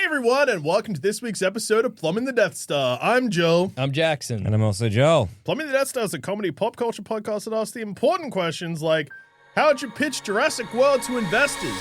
everyone, and welcome to this week's episode of Plumbing the Death Star. I'm Joe. I'm Jackson. And I'm also Joe. Plumbing the Death Star is a comedy pop culture podcast that asks the important questions like, how'd you pitch Jurassic World to investors?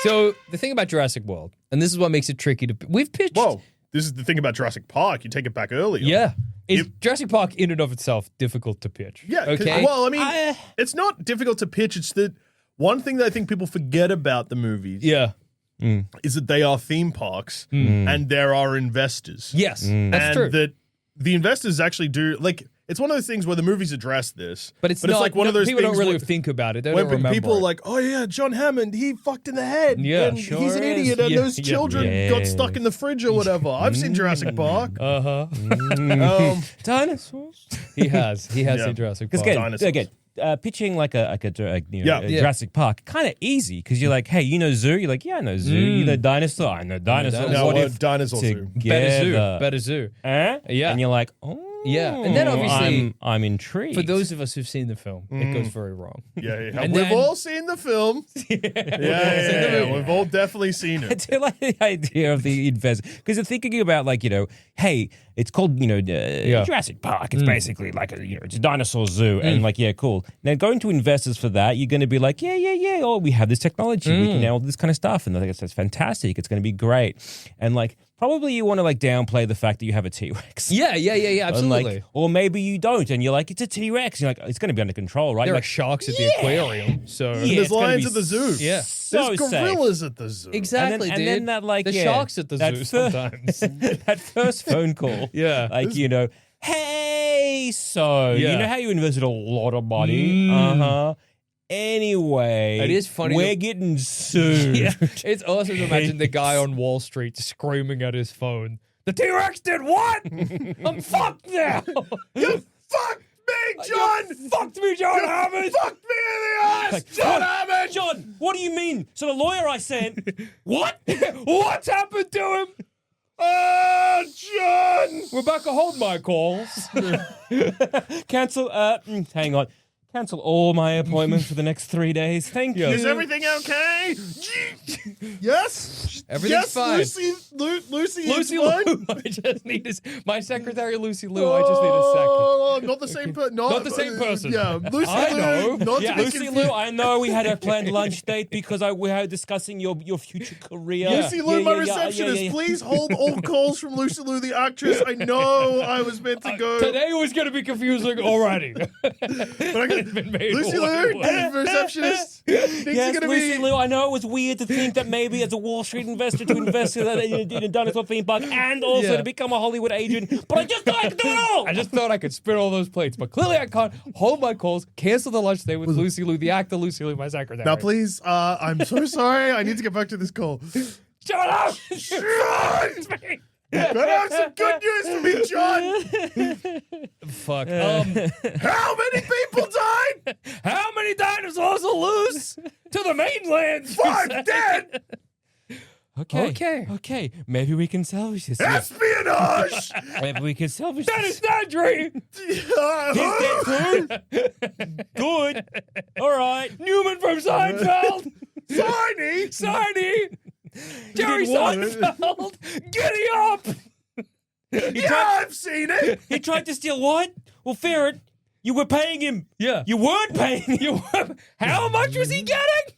So the thing about Jurassic World, and this is what makes it tricky to... We've pitched... Whoa, this is the thing about Jurassic Park. You take it back earlier. Yeah. Is Jurassic Park in and of itself difficult to pitch? Yeah. Okay. Well, I mean, it's not difficult to pitch. It's that one thing that I think people forget about the movies is that they are theme parks and there are investors. Yes, that's true. And that the investors actually do, like, it's one of those things where the movies address this. But it's not, like one of those people things don't really where- think about it. They when don't remember people are it. like, oh yeah, John Hammond, he fucked in the head. Yeah, and sure he's an is. idiot, and Yeah, those yeah. children got stuck in the fridge or whatever. I've seen Jurassic Park. Dinosaurs? He has Yeah. seen Jurassic Because Park. Dinosaurs. pitching like a Yeah. Jurassic Park, kind of easy because you're like, hey, you know zoo? You're like, yeah, I know zoo. You know dinosaur? I know dinosaur. dinosaur. What No, if dinosaur zoo. Better zoo. Eh? Yeah. And you're like, oh. Yeah. And then obviously- I'm intrigued. For those of us who've seen the film, it goes very wrong. Yeah. And We've then- all seen the film. Yeah. We've all definitely seen I it. do like the idea of the investors because they're thinking about like, hey, it's called Jurassic Park. It's basically like it's a dinosaur zoo, and like cool. Now going to investors for that, you're going to be like yeah. Oh, we have this technology, we can now all this kind of stuff, and I think that's fantastic. It's going to be great, and like probably you want to like downplay the fact that you have a T-Rex. Yeah, absolutely. And, like, or maybe you don't, and you're like, it's a T-Rex. And you're like, it's going to be under control, right? There like, are sharks at the aquarium, so... Yeah, There's it's gonna lions be at the zoo. Yeah. So There's safe. gorillas at the zoo. Exactly, and dude. then that like the sharks at the zoo sometimes. that first phone call, like hey, so you know how you invested a lot of money, Anyway, It is funny We're that- getting sued. Yeah, it's awesome to imagine the guy on Wall Street screaming at his phone. The T-Rex did what? I'm fucked now. You fucked me, John! You fucked me, John Hammond. Fucked me in the ass, John Hammond! John, what do you mean? So the lawyer I sent, what? What's happened to him? Oh, John! Rebecca, hold my calls. Cancel. Hang on. Cancel all my appointments for the next 3 days. Thank you. Is everything okay? Yes? Everything's fine. Lucy, Lucy is Lou. fine? I just need my secretary, Lucy Lou. I just need a second. Oh, not the same person. Not the same person. Yeah, Lucy I Lou. know. Not Yeah, to be Lucy confused. Lou, I know we had a planned lunch date because we were discussing your future career. Lucy Lou, my receptionist, please hold all calls from Lucy Lou, the actress. I know I was meant to go. Today was going to be confusing already. But I got, Lucy Lou, the receptionist. Things are Yes, gonna Lucy be. Lou, I know it was weird to think that maybe as a Wall Street investor to invest in a dinosaur theme park and also to become a Hollywood agent, but I just thought I could do it all. I just thought I could spin all those plates, but clearly I can't hold my calls, cancel the lunch date with Lucy Lou, the actor Lucy Lou, my secretary. Now, please, I'm so sorry. I need to get back to this call. Shut up! John! Better have some good news for me, John. Fuck. How many people died? How many dinosaurs are loose to the mainland? 5 dead. Okay. Maybe we can salvage this. Espionage. Maybe we can salvage That this. is not a dream. He's dead too? Good. All right. Newman from Seinfeld. Tiny. Jerry did what? Seinfeld. Giddy up. I've seen it. He tried to steal what? Well, Ferret, you were paying him. Yeah. You weren't paying him. How much was he getting?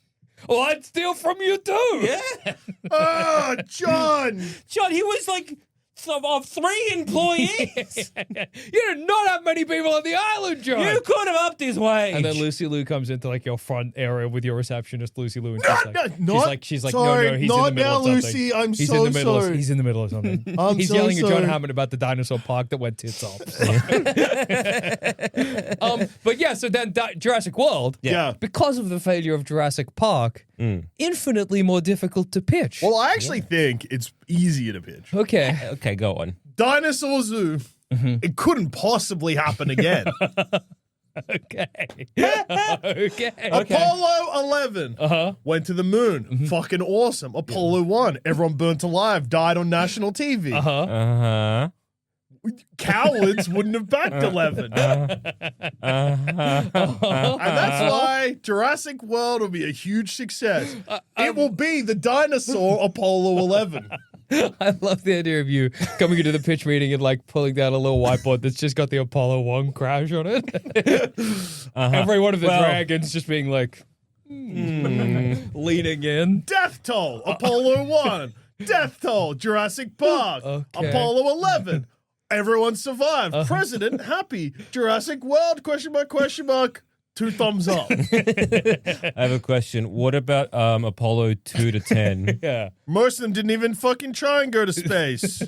Well, I'd steal from you too. Yeah. Oh, John. John, he was like of 3 employees. You did not have many people on the island, John. You could have upped his wage. And then Lucy Lou comes into like your front area with your receptionist, Lucy Lou, and she's like, sorry, no, he's not in the middle now, of something. Lucy. I'm He's so in the middle. sorry. He's in the middle of something. I'm He's so yelling at John sorry. Hammond about the dinosaur park that went tits up. But yeah, so then Jurassic World, Yeah. because of the failure of Jurassic Park, infinitely more difficult to pitch. Well, I actually think it's easier to pitch. Okay. Okay, go on. Dinosaur Zoo. It couldn't possibly happen again. Okay. Okay. Apollo 11 went to the moon. Fucking awesome. Apollo 1, everyone burnt alive, died on national TV. Uh-huh. Cowards wouldn't have backed 11. And that's why Jurassic World will be a huge success. It will be the dinosaur Apollo 11. I love the idea of you coming into the pitch meeting and like pulling down a little whiteboard that's just got the Apollo 1 crash on it. Every one of the dragons just being like leaning in. Death toll, Apollo 1. Death toll, Jurassic Park. Okay. Apollo 11. Everyone survived. President happy. Jurassic World, question mark. 2 thumbs up. I have a question. What about Apollo 2 to 10? Yeah. Most of them didn't even fucking try and go to space.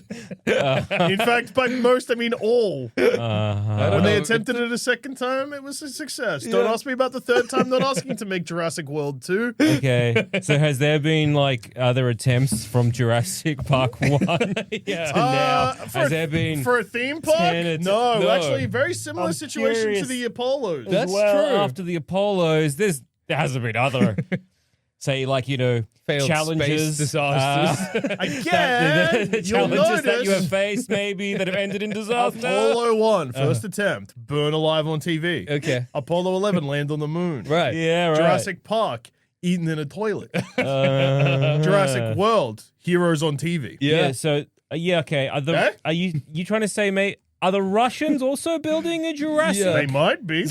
In fact, by most, I mean all. When they attempted it a second time, it was a success. Don't ask me about the third time. Not asking to make Jurassic World 2. Okay. So has there been like other attempts from Jurassic Park 1 to now? Has there been for a theme park? No, actually, very similar situation curious. to the Apollos. That's true. true. After the Apollos, there hasn't been other, say, like, Failed challenges, space disasters. Again, the you'll challenges that you have notice faced, maybe that have ended in disaster. Apollo 1, first attempt, burn alive on TV. Okay. Apollo 11, land on the moon. Right. Yeah, right. Jurassic Park, eaten in a toilet. Jurassic World, heroes on TV. Yeah. So okay. Are you trying to say, mate? Are the Russians also building a Jurassic? They might be.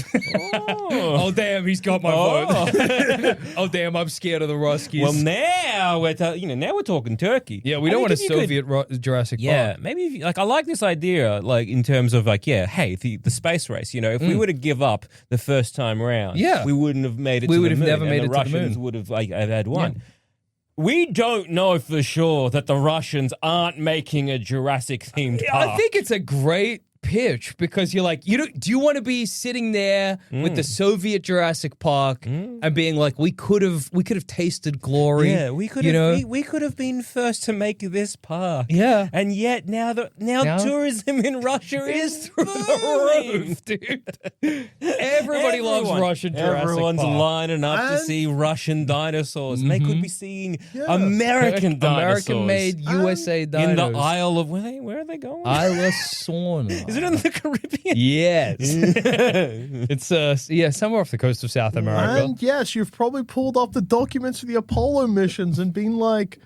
Oh, damn, he's got my vote. Oh, damn, I'm scared of the Ruskies. Well, now we're talking Turkey. Yeah, we don't want a Soviet Jurassic Park. Yeah, maybe I like this idea, like in terms of hey, the space race. If we were to give up the first time round, we wouldn't have made it. We to would the have moon, never made and it the to the Russians moon. would have had won. Yeah. We don't know for sure that the Russians aren't making a Jurassic themed park. I think it's a great pitch because you're like, do you want to be sitting there with the Soviet Jurassic Park and being like, we could have tasted glory. Yeah, we could have we could have been first to make this park. Yeah. And yet now tourism in Russia is through the roof, dude. Everybody loves Russian Jurassic Everyone's Park. lining up to see Russian dinosaurs. And they could be seeing American dinosaurs. American-made USA dinos. In the Isle of... Where are they going? Isla Sorna. Is it in the Caribbean? Yes. It's somewhere off the coast of South America. And yes, you've probably pulled up the documents for the Apollo missions and been like,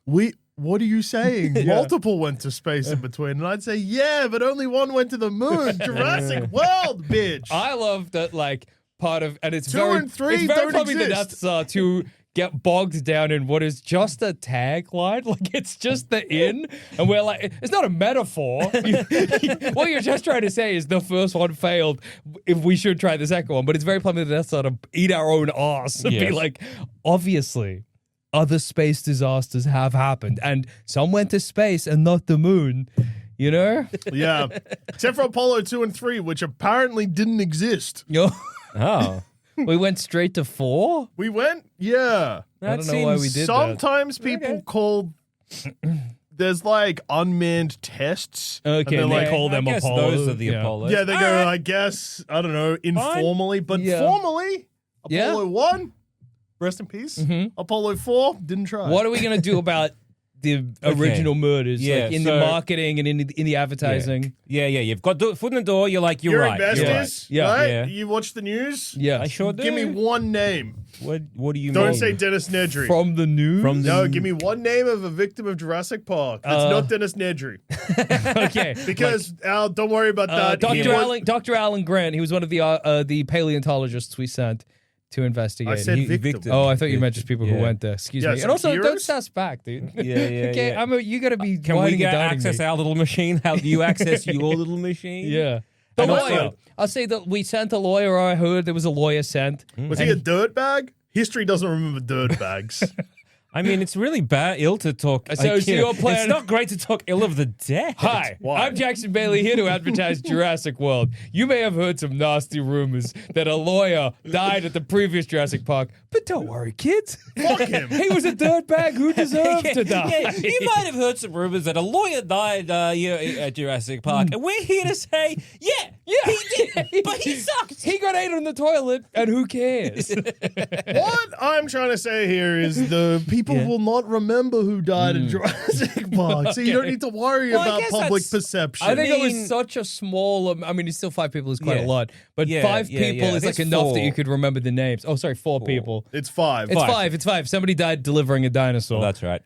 what are you saying? Multiple went to space in between. And I'd say, yeah, but only one went to the moon. Jurassic World, bitch. I love that, like, part of, and it's 2 very, and 3 it's very don't probably the Death exist. Star to get bogged down in what is just a tagline. Like, it's just the in, and we're like, it's not a metaphor. What you're just trying to say is the first one failed, if we should try the second one, but it's very probably the Death Star to eat our own ass and be like, obviously, other space disasters have happened, and some went to space and not the moon. Yeah. Except for Apollo 2 and 3, which apparently didn't exist. Oh. We went straight to 4? We went, yeah. I don't know why we did that. Sometimes people call... There's like unmanned tests. Okay, and they like, call them guess Apollo. those are the Apollos. yeah, they go, I guess, I don't know, informally, but formally, Apollo 1, rest in peace. Apollo 4, didn't try. What are we going to do about the original murders, like in the marketing and in the advertising? Yeah. You've got foot in the door. You're like, you're right. Investors, You're right. right? Yeah. You watch the news? Yeah. I sure do. Give me one name. What do you Don't mean? say Dennis Nedry. From the news? No, give me one name of a victim of Jurassic Park. That's not Dennis Nedry. Okay. Because, Al, don't worry about that. Dr. Alan Grant, he was one of the paleontologists we sent to investigate. I said victim. Oh, I thought you meant just people who went there. Excuse me. so And also, heroes? don't sass back, dude. Yeah. Okay, you got to be Can we whining get and dining access me. our little machine? How do you access your little machine? Yeah. The And lawyer. also, I'll say that we sent a lawyer. I heard there was a lawyer sent. Was he a dirtbag? History doesn't remember dirtbags. I mean, it's really ill to talk. So your plan- It's not great to talk ill of the dead. Hi, Why? I'm Jackson Bailey here to advertise Jurassic World. You may have heard some nasty rumors that a lawyer died at the previous Jurassic Park, but don't worry, kids. Fuck him. He was a dirtbag who deserved to die. Yeah, you might have heard some rumors that a lawyer died at Jurassic Park, and we're here to say, yeah, Yeah, He did, but he sucked. He got ate on the toilet, and who cares? What I'm trying to say here is the people will not remember who died in Jurassic Park, so you don't need to worry Well, I about guess public that's- perception. I think it mean- was such a small. I mean, it's still 5 people is quite Yeah. a lot, but Yeah, 5 yeah, people yeah. is I like think it's enough that 4. you could remember the names. Oh, sorry, 4 people. It's 5. It's 5. It's 5. Somebody died delivering a dinosaur. That's right.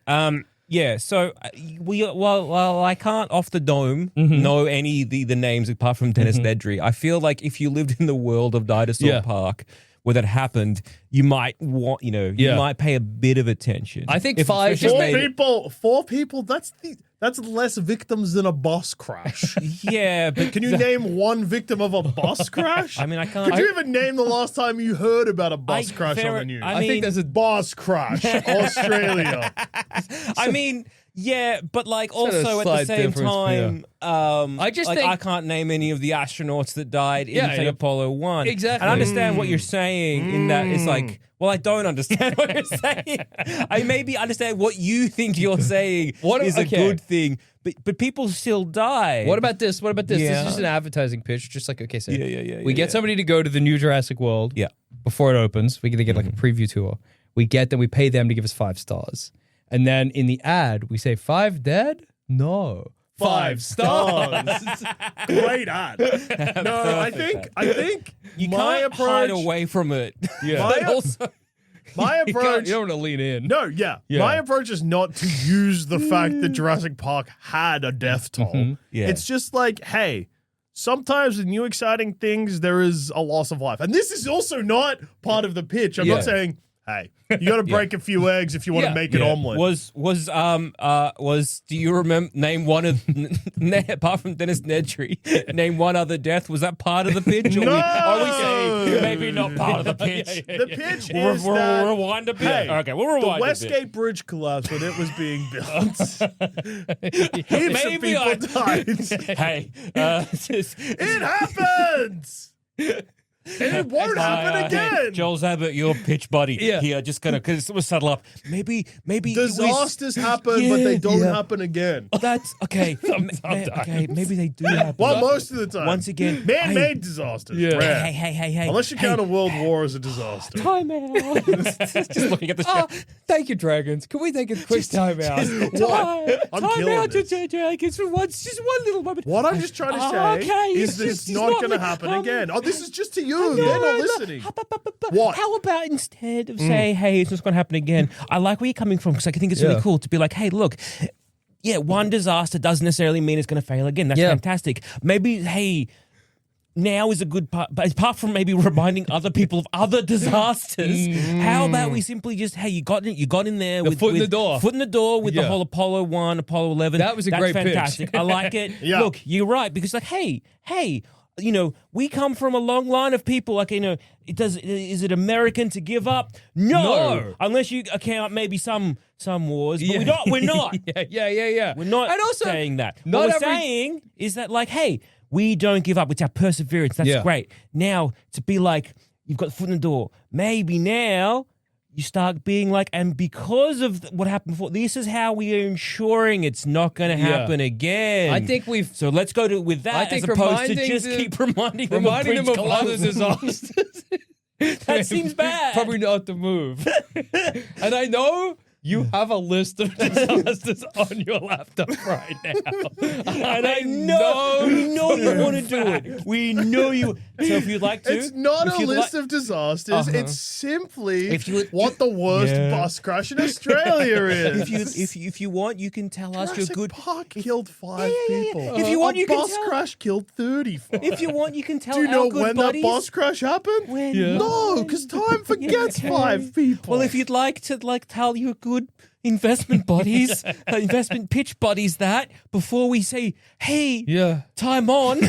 Yeah, so well, I can't off the dome know any of the names apart from Dennis Nedry. I feel like if you lived in the world of Dinosaur Park where that happened, you might want, you might pay a bit of attention. I think If 5 especially just Four people. That's less victims than a bus crash. yeah, but Can you name one victim of a bus crash? I mean, I can't. Could you even name the last time you heard about a bus crash on the news? I I think mean- there's a bus crash, Australia. I mean, yeah, but like Sort of also at the slight same difference, time, I just think- I can't name any of the astronauts that died in Yeah, say, yeah. Apollo 1. Exactly. And I understand what you're saying in that it's like, well, I don't understand what you're saying. I maybe understand what you think you're saying is a okay. good thing, but people still die. What about this? What about this? This Yeah. is just an advertising pitch. Just like, okay, so Yeah, we get somebody to go to the new Jurassic World Yeah. before it opens. We get like a preview tour. We get them, we pay them to give us 5 stars. And then in the ad, we say 5 dead? No. 5 stars. Great ad. No, I think You my can't approach. hide away from it. Yeah. My, But also, my you approach. don't want to lean in. No, yeah. My approach is not to use the fact that Jurassic Park had a death toll. Yeah. It's just like, hey, sometimes with new exciting things, there is a loss of life. And this is also not part of the pitch. I'm Yeah. not saying, hey, you got to break a few eggs if you want to Yeah. make an omelet. Was do you remember name one of apart from Dennis Nedry, name one other death? Was that part of the pitch? Or No! are we saying maybe not part of the pitch? The pitch We'll is that, rewind a bit. hey, Okay, we'll the rewind a bit. Westgate Bridge collapsed when it was being built. Heaps of Maybe people died. Hey, It happens! And it won't happen again! Joel Zabert, your pitch buddy Yeah. here, just gonna because we'll settle up. Maybe it was- Disasters happen, but they don't happen again. That's okay. Okay, maybe they do happen. Well, most of the time. Once again, Man-made disasters. Yeah. Rare. Hey. Unless you count a world war as a disaster. Time out. Just looking at the show. Thank you, Dragons. Can we take a quick time out? I'm Time killing out this. to Dragons for once, just one little moment. What I'm just trying to say Okay, is that it's not going to happen again. Oh, this is just to you. They're not listening. What? How about instead of saying, hey, it's not going to happen again, I like where you're coming from because I think it's really Yeah. cool to be like, hey, look, yeah, one disaster doesn't necessarily mean it's going to fail again. That's Yeah. fantastic. Maybe, hey, now is a good part, but apart from maybe reminding other people of other disasters, how about we simply just, hey, you got in there with foot in the door. Foot in the door with the Yeah. whole Apollo 1, Apollo 11. That was a That's great pitch. fantastic. I like it. Yeah. Look, you're right because like, hey, we come from a long line of people. Like, is it American to give up? No. Unless you account maybe some wars, but we're not. Yeah. We're not And also, saying that. not What we're every- saying is that, like, hey, we don't give up. It's our perseverance. That's Yeah. great. Now, to be like, you've got the foot in the door. Maybe now you start being like, and because of what happened before, this is how we are ensuring it's not going to happen again. I think we've So let's go with that I think as opposed to reminding just the- keep reminding them reminding of them bridge of other collapses. disasters. That seems bad. Probably not the move. And I know you have a list of disasters on your laptop right now. And I know you want to do it. We know you. So if you'd like to, It's not if a you'd list like- of disasters. It's simply If you- what the worst Yeah. bus crash in Australia is. if you want, you can tell us your Jurassic good. Park killed 5 people. If you want, a you can bus tell- crash killed 35. If you want, you can tell. Do you our know good when buddies. that bus crash happened? When? Yeah. No, because time forgets 5 people. Well, if you'd like to tell your good investment buddies, investment pitch buddies that before we say, hey, Yeah. time on,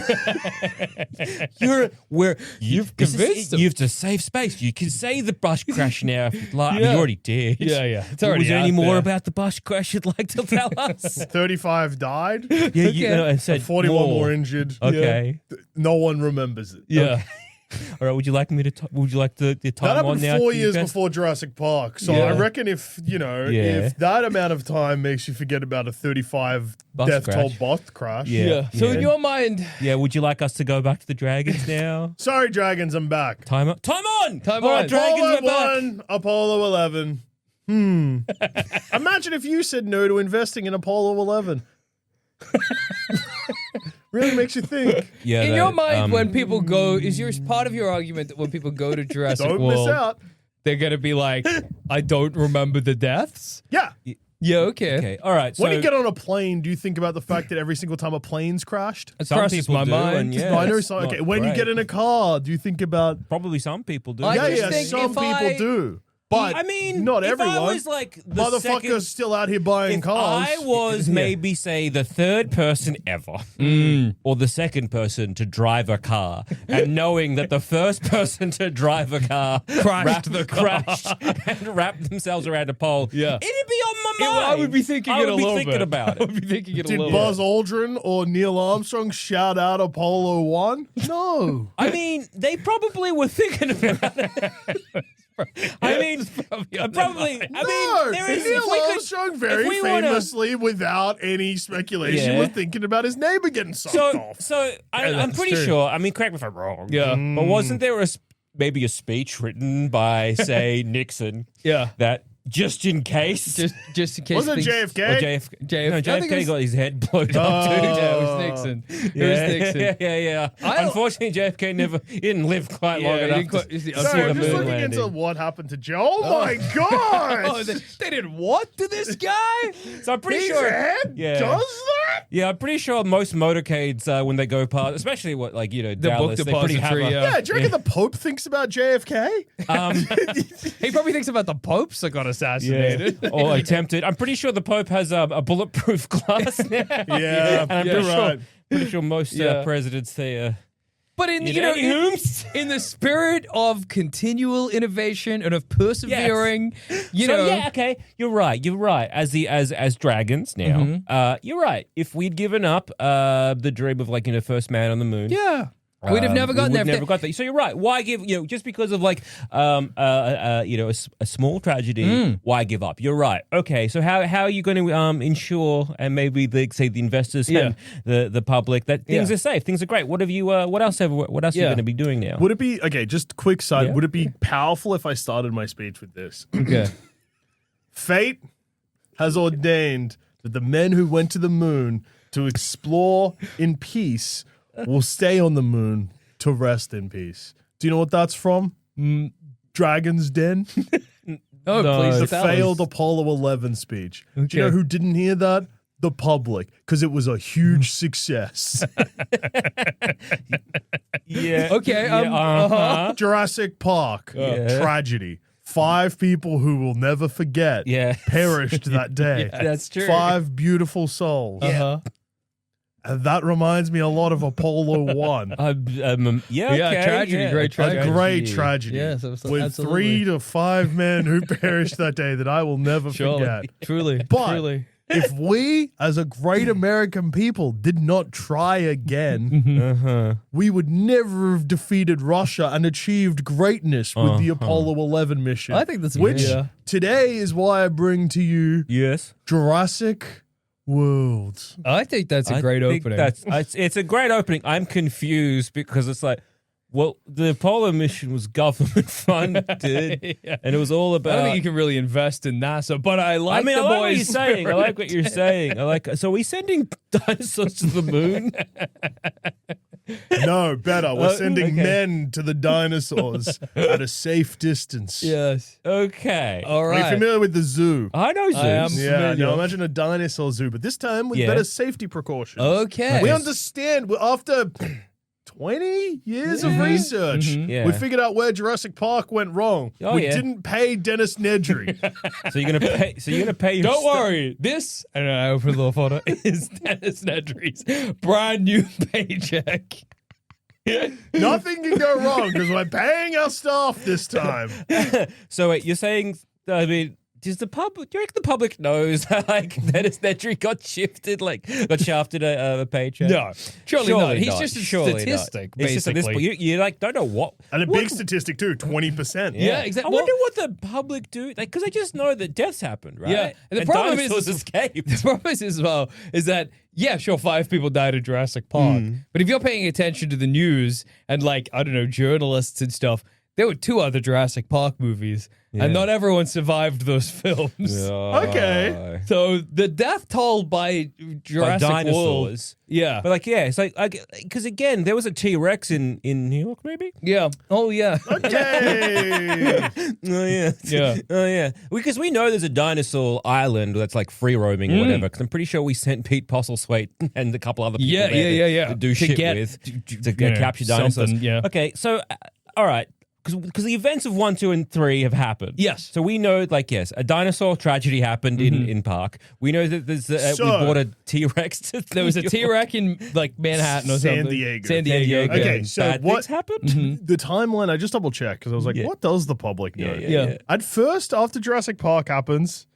you've convinced them. You have to save space. You can say the bus crash now if you'd like. I mean, Yeah. you already did. Yeah. It's already Was there any out more there. about the bus crash you'd like to tell us? 35 died, Yeah, you Okay. I said 41 more injured. Okay. No one remembers it. Yeah. All right, would you like me to? Would you like the time That on happened now? 4 to years invest? before Jurassic Park. So Yeah. I reckon if that amount of time makes you forget about a 35 Bus death toll crash. bus crash. Yeah. So in your mind, Yeah, would you like us to go back to the dragons now? Sorry, Dragons, I'm back. Time on! Time on! Time All on. right, dragons, Apollo we're back. 1, Apollo 11. Imagine if you said no to investing in Apollo 11. Really makes you think. Yeah, in your mind, when people go, is your part of your argument that when people go to Jurassic Don't World, miss out. they're gonna be like, I don't remember the deaths? Yeah. Yeah, okay. Okay, all right. So When you get on a plane, do you think about the fact that every single time a plane's crashed? It some crosses people my do, mind. and yeah, No, I know. it's So, not okay, when you great. get in a car, do you think about? Probably some people do. I Yeah, just yeah. think Some if people I- do, but I mean, not if everyone. I was like the Motherfuckers second, still out here buying if cars. I was maybe say the third person ever, or the second person to drive a car, and knowing that the first person to drive a car crashed and wrapped themselves around a pole, Yeah. it'd be on my mind. I would be thinking I it would a be little thinking bit. about I it. would be thinking it a Did little Buzz bit. Aldrin or Neil Armstrong shout out Apollo 1? No. I mean, they probably were thinking about it. I mean, probably. I No, mean, there is. Neil if we could- Armstrong very if we wanna- famously, without any speculation, Yeah. was thinking about his neighbor getting sucked off. I'm that's pretty true. sure. I mean, correct me if I'm wrong. Yeah. but wasn't there maybe a speech written by, say, Nixon Yeah. that just in case, Just in case. Was it things- or JFK? JFK? No, I think it JFK was- got his head blown up too. Yeah, it was Nixon. It was Nixon. Yeah. Unfortunately, JFK he didn't live quite long Yeah, he enough. didn't quite- to see Sorry, I'm the just moon looking into landing. what happened to Joe. Oh my god! Oh, they did what to this guy? So I'm pretty His sure. head Yeah. does that? Yeah, I'm pretty sure most motorcades when they go past, especially The Dallas, book they pretty have depository, a, yeah. Yeah, do you reckon the Pope thinks about JFK? He probably thinks about the popes that got assassinated. or attempted. I'm pretty sure the Pope has a bulletproof glass now. Yeah, and I'm you're pretty right. sure most Yeah. presidents they. But in You know, in the spirit of continual innovation and of persevering, you know, yeah, okay, you're right. As dragons now, you're right. If we'd given up the dream of first man on the moon, yeah, we'd have never gotten we there. would never got there. So you're right. Why give just because of a small tragedy? Why give up? You're right. Okay, so how are you going to ensure and maybe the investors and the public that things are safe, things are great? What have you? What else are you going to be doing now? Would it be okay? Just quick side. Yeah. Would it be powerful if I started my speech with this? Okay. Fate has ordained that the men who went to the moon to explore in peace will stay on the moon to rest in peace. Do you know what that's from? Dragon's Den. Oh, No, please The tell us. failed Apollo 11 speech. Do you know Okay. who didn't hear that? The public, because it was a huge success. Yeah. Okay. Jurassic Park, tragedy. 5 people who will never forget perished that day. That's true. 5 beautiful souls. Uh-huh. And that reminds me a lot of Apollo 1. Tragedy, great tragedy. A great tragedy. Yes, with absolutely. 3 to 5 men who perished that day that I will never forget. Truly. But Truly. if we, as a great American people, did not try again, we would never have defeated Russia and achieved greatness with the Apollo 11 mission. I think that's which yeah. today is why I bring to you Yes. Jurassic World. I think that's a great think opening. It's a great opening. I'm confused because it's like, well, the Apollo mission was government funded, and it was all about. I don't think you can really invest in NASA, but I like the I like what boys' you're saying. I like what you're saying. So are we sending dinosaurs to the moon? No, better. We're sending okay. men to the dinosaurs at a safe distance. Yes. Okay. All Are you right. familiar with the zoo? I know Zeus. I am. Yeah, familiar. now imagine a dinosaur zoo, but this time with Yeah. better safety precautions. Okay. We understand. After 20 years of research, Yeah. we figured out where Jurassic Park went wrong. Oh, we yeah. didn't pay Dennis Nedry. So you're gonna pay. So you're gonna pay. Your Don't worry. This, and I open the little photo, is Dennis Nedry's brand new paycheck. Nothing can go wrong because we're paying our staff this time. So wait, you're saying? I mean, does the public? Do you reckon the public knows like that tree got shafted a paycheck? No, surely not. He's just a statistic, It's just at this basically. point, you like don't know what. And a big statistic too, 20%. Yeah, exactly. I wonder what the public do, because they just know that deaths happened, right? Yeah, and the problem dinosaurs escaped. The problem is as well is that yeah, sure, 5 people died in Jurassic Park, but if you're paying attention to the news and like I don't know journalists and stuff, there were 2 other Jurassic Park movies, and not everyone survived those films. Okay. So the death toll by Jurassic World, yeah, But like, yeah, it's like because again, there was a T-Rex in New York, maybe. yeah, oh yeah, Okay. Oh yeah, Yeah. oh yeah. Because we know there's a dinosaur island that's like free roaming or whatever. Because I'm pretty sure we sent Pete Postlethwaite and a couple other people Yeah. to do shit with to capture dinosaurs. something, yeah. Okay, so all right. Because the events of 1, 2, and 3 have happened. Yes. So we know, like, yes, a dinosaur tragedy happened in Park. We know that there's we bought a T-Rex. There was a T-Rex in like Manhattan or San something. Diego. San Diego. Okay, so Bad what things happened? the timeline? I just double checked because I was like, what does the public know? Yeah. At first, after Jurassic Park happens,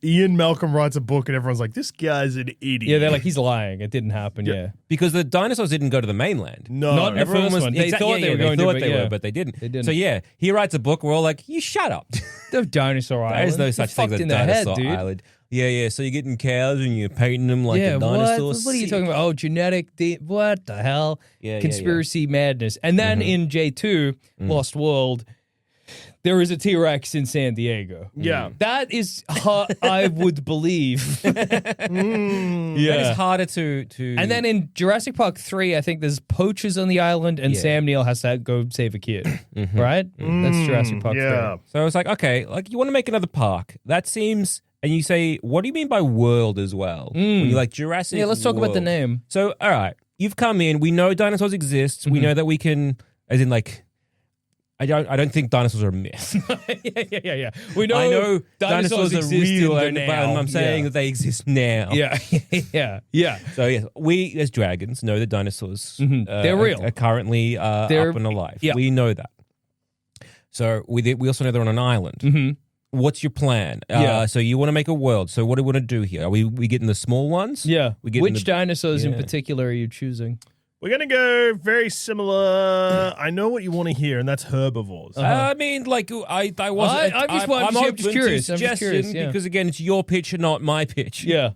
Ian Malcolm writes a book, and everyone's like, "This guy's an idiot." Yeah, they're like, he's lying. It didn't happen. Yeah. Because the dinosaurs didn't go to the mainland. No, Not in the Everyone first was, one. They thought they were going to, but they didn't. They didn't. So yeah, he writes a book. We're all like, "You shut up." The dinosaur island. There is no such thing as in the head, dinosaur dude. island. Yeah. So you're getting cows and you're painting them like a dinosaur. What are you talking about? Oh, genetic. What the hell? Yeah. Conspiracy madness. And then in J2, Lost World, there is a T-Rex in San Diego. Yeah. That is, I would believe. That is harder to. And then in Jurassic Park 3, I think there's poachers on the island, and Sam Neill has to go save a kid. Right? That's Jurassic Park 3. So I was like, okay, like you want to make another park. That seems. And you say, what do you mean by world as well? When you like Jurassic Yeah, let's talk about the World. name. So, all right, you've come in. We know dinosaurs exist. We know that we can, as in like, I don't think dinosaurs are a myth. Yeah. We know, I know dinosaurs are exist real, in the but now. I'm saying that they exist now. Yeah. So yes, we as dragons know that dinosaurs They're real. are currently They're- up and alive. yeah. We know that. So we also know they're on an island. What's your plan? So you want to make a world. So what do we want to do here? Are we getting the small ones? Yeah. We getting Which dinosaurs in particular are you choosing? We're gonna go very similar. I know what you want to hear, and that's herbivores. I mean, like I wasn't. I'm just I'm I'm just open curious. to I'm just curious, suggestion yeah. because again, it's your pitch and not my pitch. Yeah.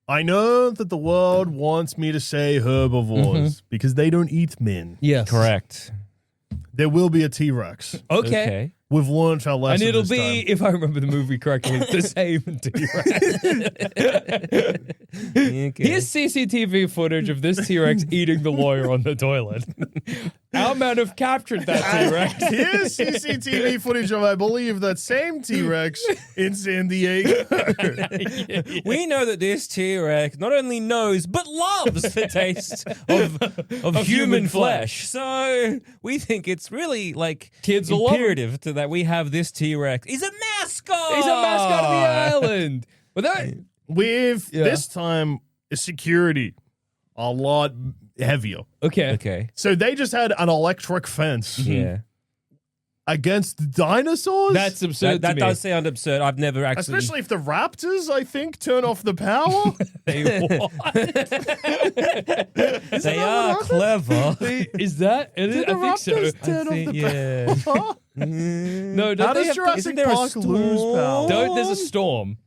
I know that the world wants me to say herbivores because they don't eat men. Yes. Correct. There will be a T-Rex. Okay. We've learned our lesson. And it'll this be, time. if I remember the movie correctly, the same T-Rex. Okay. Here's CCTV footage of this T-Rex eating the lawyer on the toilet. Our men have captured that T-Rex. Here's CCTV footage of, I believe, that same T-Rex in San Diego. We know that this T-Rex not only knows but loves the taste of human flesh. So we think it's really like Kids will love it. imperative to that we have this T-Rex. He's a mascot. He's a mascot of the island. But that, With this time security a lot heavier. Okay. So they just had an electric fence Yeah. against dinosaurs. That's absurd That to me. does sound absurd. I've never actually. Especially if the raptors, I think, turn off the power. They are clever. Is that? I think raptors so. turn off the Yeah. power? No, How don't they does have Jurassic isn't there a Park lose storm? power? Don't, there's a storm.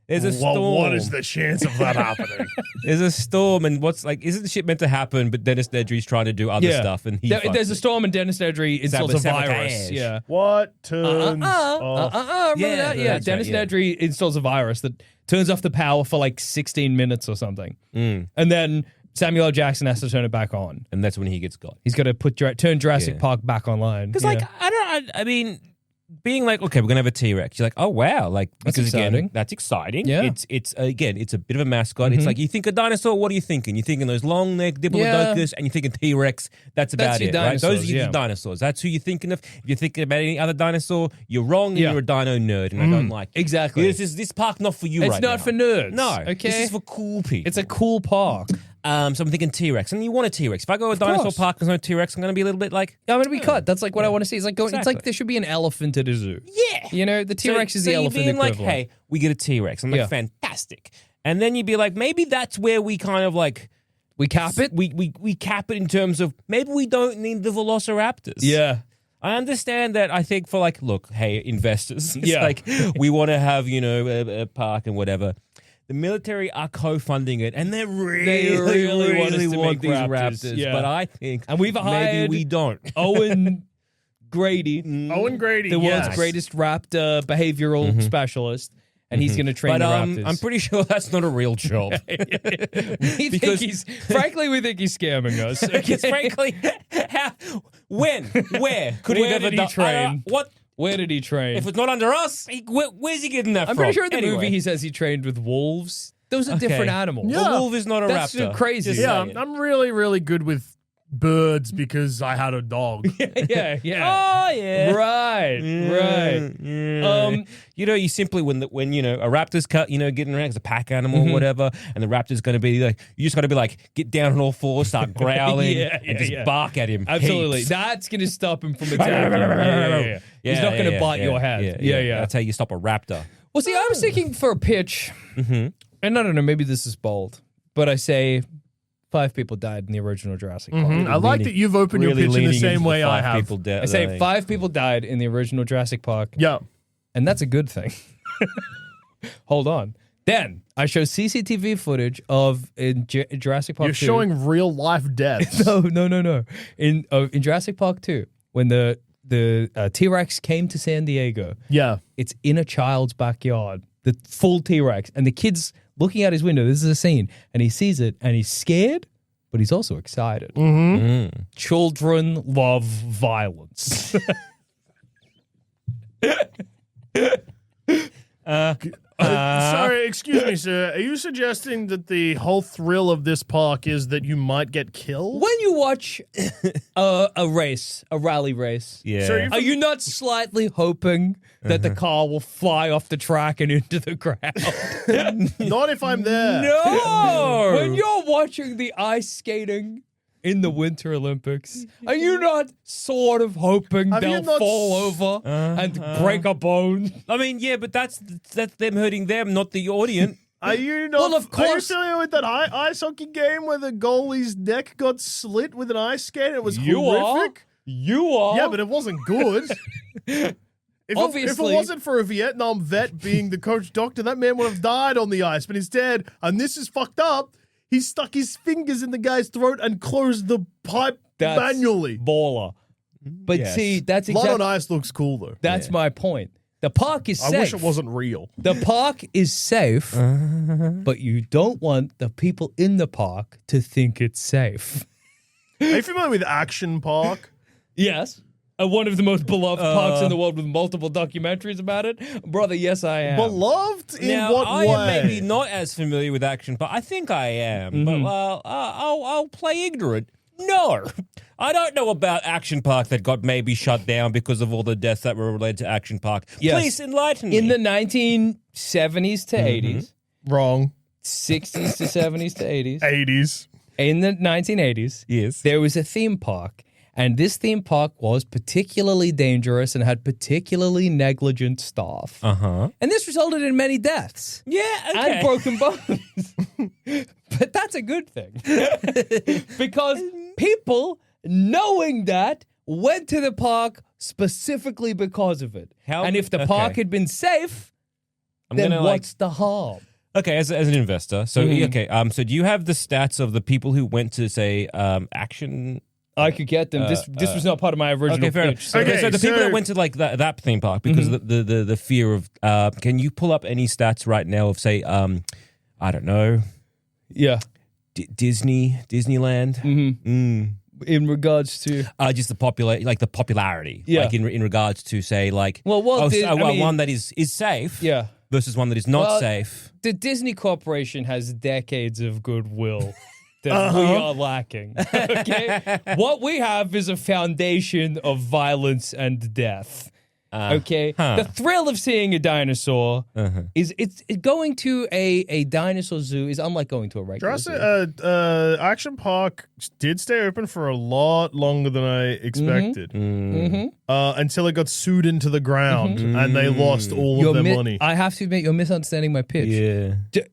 There's a Well, storm. what is the chance of that happening? There's a storm, and what's like? Isn't the shit meant to happen? But Dennis Nedry's trying to do other stuff, and he. There's a storm and Dennis Nedry installs a virus. Sabotage. Yeah. What turns off? Remember Yeah, that? Yeah, that's Dennis right, yeah. Nedry installs a virus that turns off the power for like 16 minutes or something. Mm. And then Samuel L. Jackson has to turn it back on. And that's when he gets got. He's got to turn Jurassic Yeah. Park back online. Because Yeah. like I mean, being like, okay, we're gonna have a T-Rex. You're like, oh wow, like That's because exciting. again, that's exciting. Yeah. It's again, it's a bit of a mascot. It's like you think a dinosaur. What are you thinking? You're thinking those long neck diplodocus, and you're thinking T-Rex. That's about your it, right? Those are dinosaurs, your yeah. dinosaurs. That's who you're thinking of. If you're thinking about any other dinosaur, you're wrong. And Yeah. you're a dino nerd, and I don't like it. Exactly. This park not for you It's right not now. for nerds. No, Okay. this is for cool people. It's a cool park. So I'm thinking T-Rex, and you want a T-Rex. If I go to a dinosaur course. park and there's no T-Rex, I'm going to be a little bit like, I'm gonna be cut. That's like what I want to see. It's like going. It's Exactly. like there should be an elephant at a zoo. yeah. You know, the T-Rex is the you're elephant being equivalent. like, hey, we get a T-Rex. I'm like, Yeah. fantastic. And then you'd be like, maybe that's where we kind of like we cap it. we cap it in terms of maybe we don't need the Velociraptors. Yeah. I understand that. I think for like, look, hey, investors, it's Yeah. like we want to have, you know, a park and whatever. The military are co-funding it, and they really want us to want make these raptors, raptors. yeah. But I think And we've maybe hired we don't. Owen Grady, Owen Grady, the yes. world's greatest raptor behavioral specialist, and he's going to train But the raptors. I'm pretty sure that's not a real job. we because- think frankly, we think he's scamming us. Because frankly, where could Where he ever did he done? train? What Where did he train? if it's not under us? Where's he getting that I'm from? pretty sure in the Anyway. movie he says he trained with wolves. Those are different animals. Yeah. A wolf is not a That's raptor. crazy. Just Yeah, saying. I'm really, really good with birds because I had a dog. yeah. Oh yeah. Right. Yeah. You know, you simply when you know a raptor's getting around as a pack animal or whatever, and the raptor's going to be like, you just got to be like, get down on all fours, start growling, and just bark at him. Absolutely. heaps. That's going to stop him from attacking. He's not going to bite your head. Yeah. That's how you stop a raptor. Well, see, I was thinking for a pitch, and I don't know, maybe this is bold, but I say 5 people died in the original Jurassic Park. I like that you've opened your pitch in the leaning same into way I 5 have. people I say 5 people died in the original Jurassic Park, Yeah. and that's a good thing. Hold on. Then I show CCTV footage of in Jurassic Park You're 2. showing real life deaths. No. In Jurassic Park 2, when the T-Rex came to San Diego, Yeah. it's in a child's backyard, the full T-Rex, and the kid's looking out his window. This is a scene, and he sees it, and he's scared, but he's also excited. Children love violence. Sorry, excuse me, sir. Are you suggesting that the whole thrill of this park is that you might get killed? When you watch a rally race, Yeah. So you- are you not slightly hoping that the car will fly off the track and into the ground? Not if I'm there. No! When you're watching the ice skating in the Winter Olympics, are you not sort of hoping Have you they'll not fall over and break a bone? I mean, yeah, but that's them hurting them, not the audience. Are you not? Well, of Are you course. familiar with that ice hockey game where the goalie's neck got slit with an ice skate? It was You horrific. You are. Yeah, but it wasn't good. If it Obviously- wasn't for a Vietnam vet being the coach doctor, that man would have died on the ice. But instead, and this is fucked up, he stuck his fingers in the guy's throat and closed the pipe That's manually. baller. But Yes. see, that's Blood exactly on ice looks cool, though. that's my point. The park is I safe. wish it wasn't real. The park is safe, but you don't want the people in the park to think it's safe. Are you familiar with Action Park? Yes. One of the most beloved parks in the world with multiple documentaries about it. Brother, yes, I am. Beloved? In Now, what I way? am maybe not as familiar with Action, but I think I am. But I'll play ignorant. No, I don't know about Action Park that got maybe shut down because of all the deaths that were related to Action Park. Yes. Please enlighten me. In the 1970s to 80s, Wrong. 60s to 70s to 80s, 80s. in the 1980s, yes. there was a theme park. And this theme park was particularly dangerous and had particularly negligent staff. Uh-huh. And this resulted in many deaths. Yeah, okay. And broken bones. But that's a good thing. Because people, knowing that, went to the park specifically because of it. And if the park had been safe, then gonna, what's the harm? Okay, as an investor, so so do you have the stats of the people who went to say Action? I could get them. This was not part of my original Okay, fair pitch. enough. So So the people that went to like that theme park because of the fear of. Can you pull up any stats right now of say I don't know, yeah. Disneyland? In regards to Just the popularity. Yeah. Like in regards to say like Well, one that is safe. yeah. Versus one that is not Well, safe. The Disney Corporation has decades of goodwill that we are lacking. Okay? What we have is a foundation of violence and death. Okay, the thrill of seeing a dinosaur is it's going to a dinosaur zoo is unlike going to a regular zoo. Action Park did stay open for a lot longer than I expected. Until it got sued into the ground and they lost all of their money. I have to admit, you're misunderstanding my pitch. Yeah.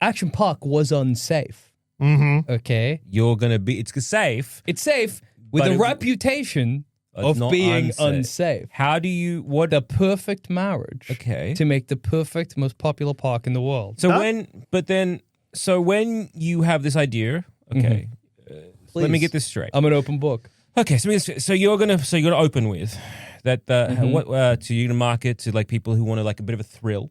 Action Park was unsafe. Okay, You're gonna be. It's safe. it's safe with a reputation of not being unsafe. unsafe. How do you? What? The perfect marriage. Okay. To make the perfect, most popular park in the world. So when you have this idea, okay, let me Please. get this straight. I'm an open book. Okay, so you're gonna open with that. So you're gonna market to like people who want to like a bit of a thrill.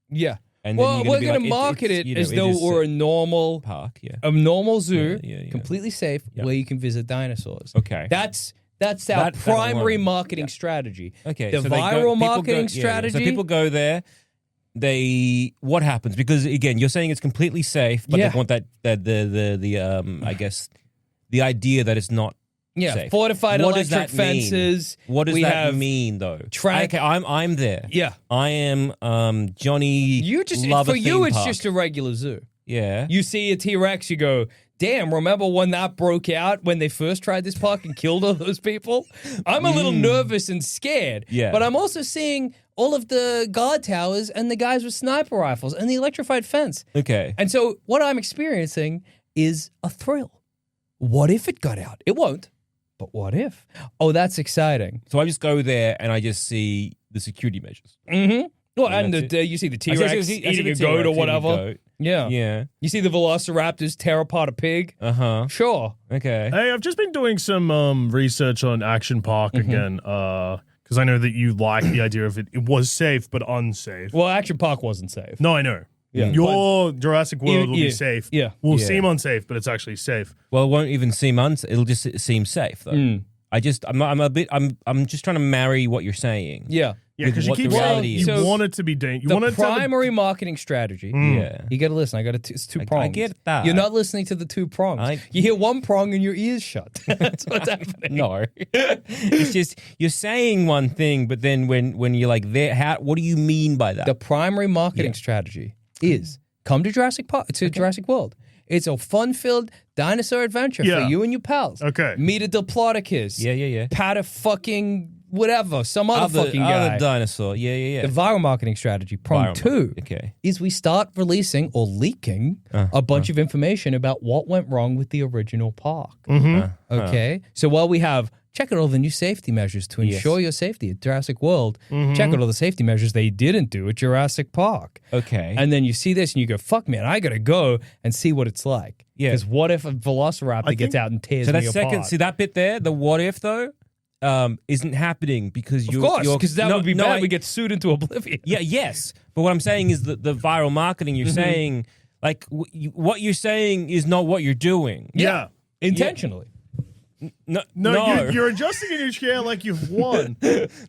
Yeah. And then well, you're we're be going to like, market it's, it as it though is we're a normal park. Yeah. a normal zoo, Yeah. completely safe, where you can visit dinosaurs. Okay. That's our That primary alone. marketing strategy. Okay. The so they viral people marketing So strategy. people go there. What happens? Because again, you're saying it's completely safe, but Yeah. they want the I guess the idea that it's not. Yeah, safe. fortified What does electric that mean? fences. What does we that have mean, though? track- Okay, I'm there. Yeah. I am Johnny. You just love for a you, theme it's park. just a regular zoo. Yeah. You see a T-Rex, you go, damn, remember when that broke out when they first tried this park and killed all those people? I'm a little nervous and scared. Yeah. But I'm also seeing all of the guard towers and the guys with sniper rifles and the electrified fence. Okay. And so what I'm experiencing is a thrill. What if it got out? It won't. But what if? Oh, that's exciting. So I just go there and I just see the security measures. Well, and that's you see the I T-Rex see eating the a goat T-Rex or eating a whatever. goat. Yeah. Yeah. You see the velociraptors tear apart a pig. Sure. Okay. Hey, I've just been doing some research on Action Park again, because I know that you like the idea of it. It was safe, but unsafe. Well, Action Park wasn't safe. No, I know. Yeah. Your Jurassic World will Yeah. be safe. Yeah. Will Yeah. seem unsafe, but it's actually safe. Well, it won't even seem it'll just seem safe though. I'm just trying to marry what you're saying. Yeah. Yeah, With because you what the keep saying reality you is. So want it to be dangerous. You The want it to have a- primary marketing strategy. Yeah. You got to listen. It's two prongs. I get that. You're not listening to the two prongs. You hear one prong and your ears shut. That's what's happening. No. It's just you're saying one thing, but then when you're like there, what do you mean by that? The primary marketing strategy is come to Jurassic Park, to Jurassic World. It's a fun-filled dinosaur adventure for you and your pals. Okay. Meet a Diplodocus. Yeah. Pat a fucking whatever, some other fucking guy. Other dinosaur. Yeah. The viral marketing strategy, prong two, is we start releasing or leaking a bunch of information about what went wrong with the original park. Okay? So while we have, check out all the new safety measures to ensure your safety at Jurassic World, check out all the safety measures they didn't do at Jurassic Park. Okay. And then you see this and you go, fuck, man, I got to go and see what it's like. Yeah. Because what if a velociraptor gets out and tears So me that apart? see that bit there, the what if though, isn't happening because Of course, because that would be bad. I- We get sued into oblivion. Yeah, yes. But what I'm saying is that the viral marketing you're saying, like what you're saying is not what you're doing. Yeah. Intentionally. No, you're adjusting in your chair like you've won.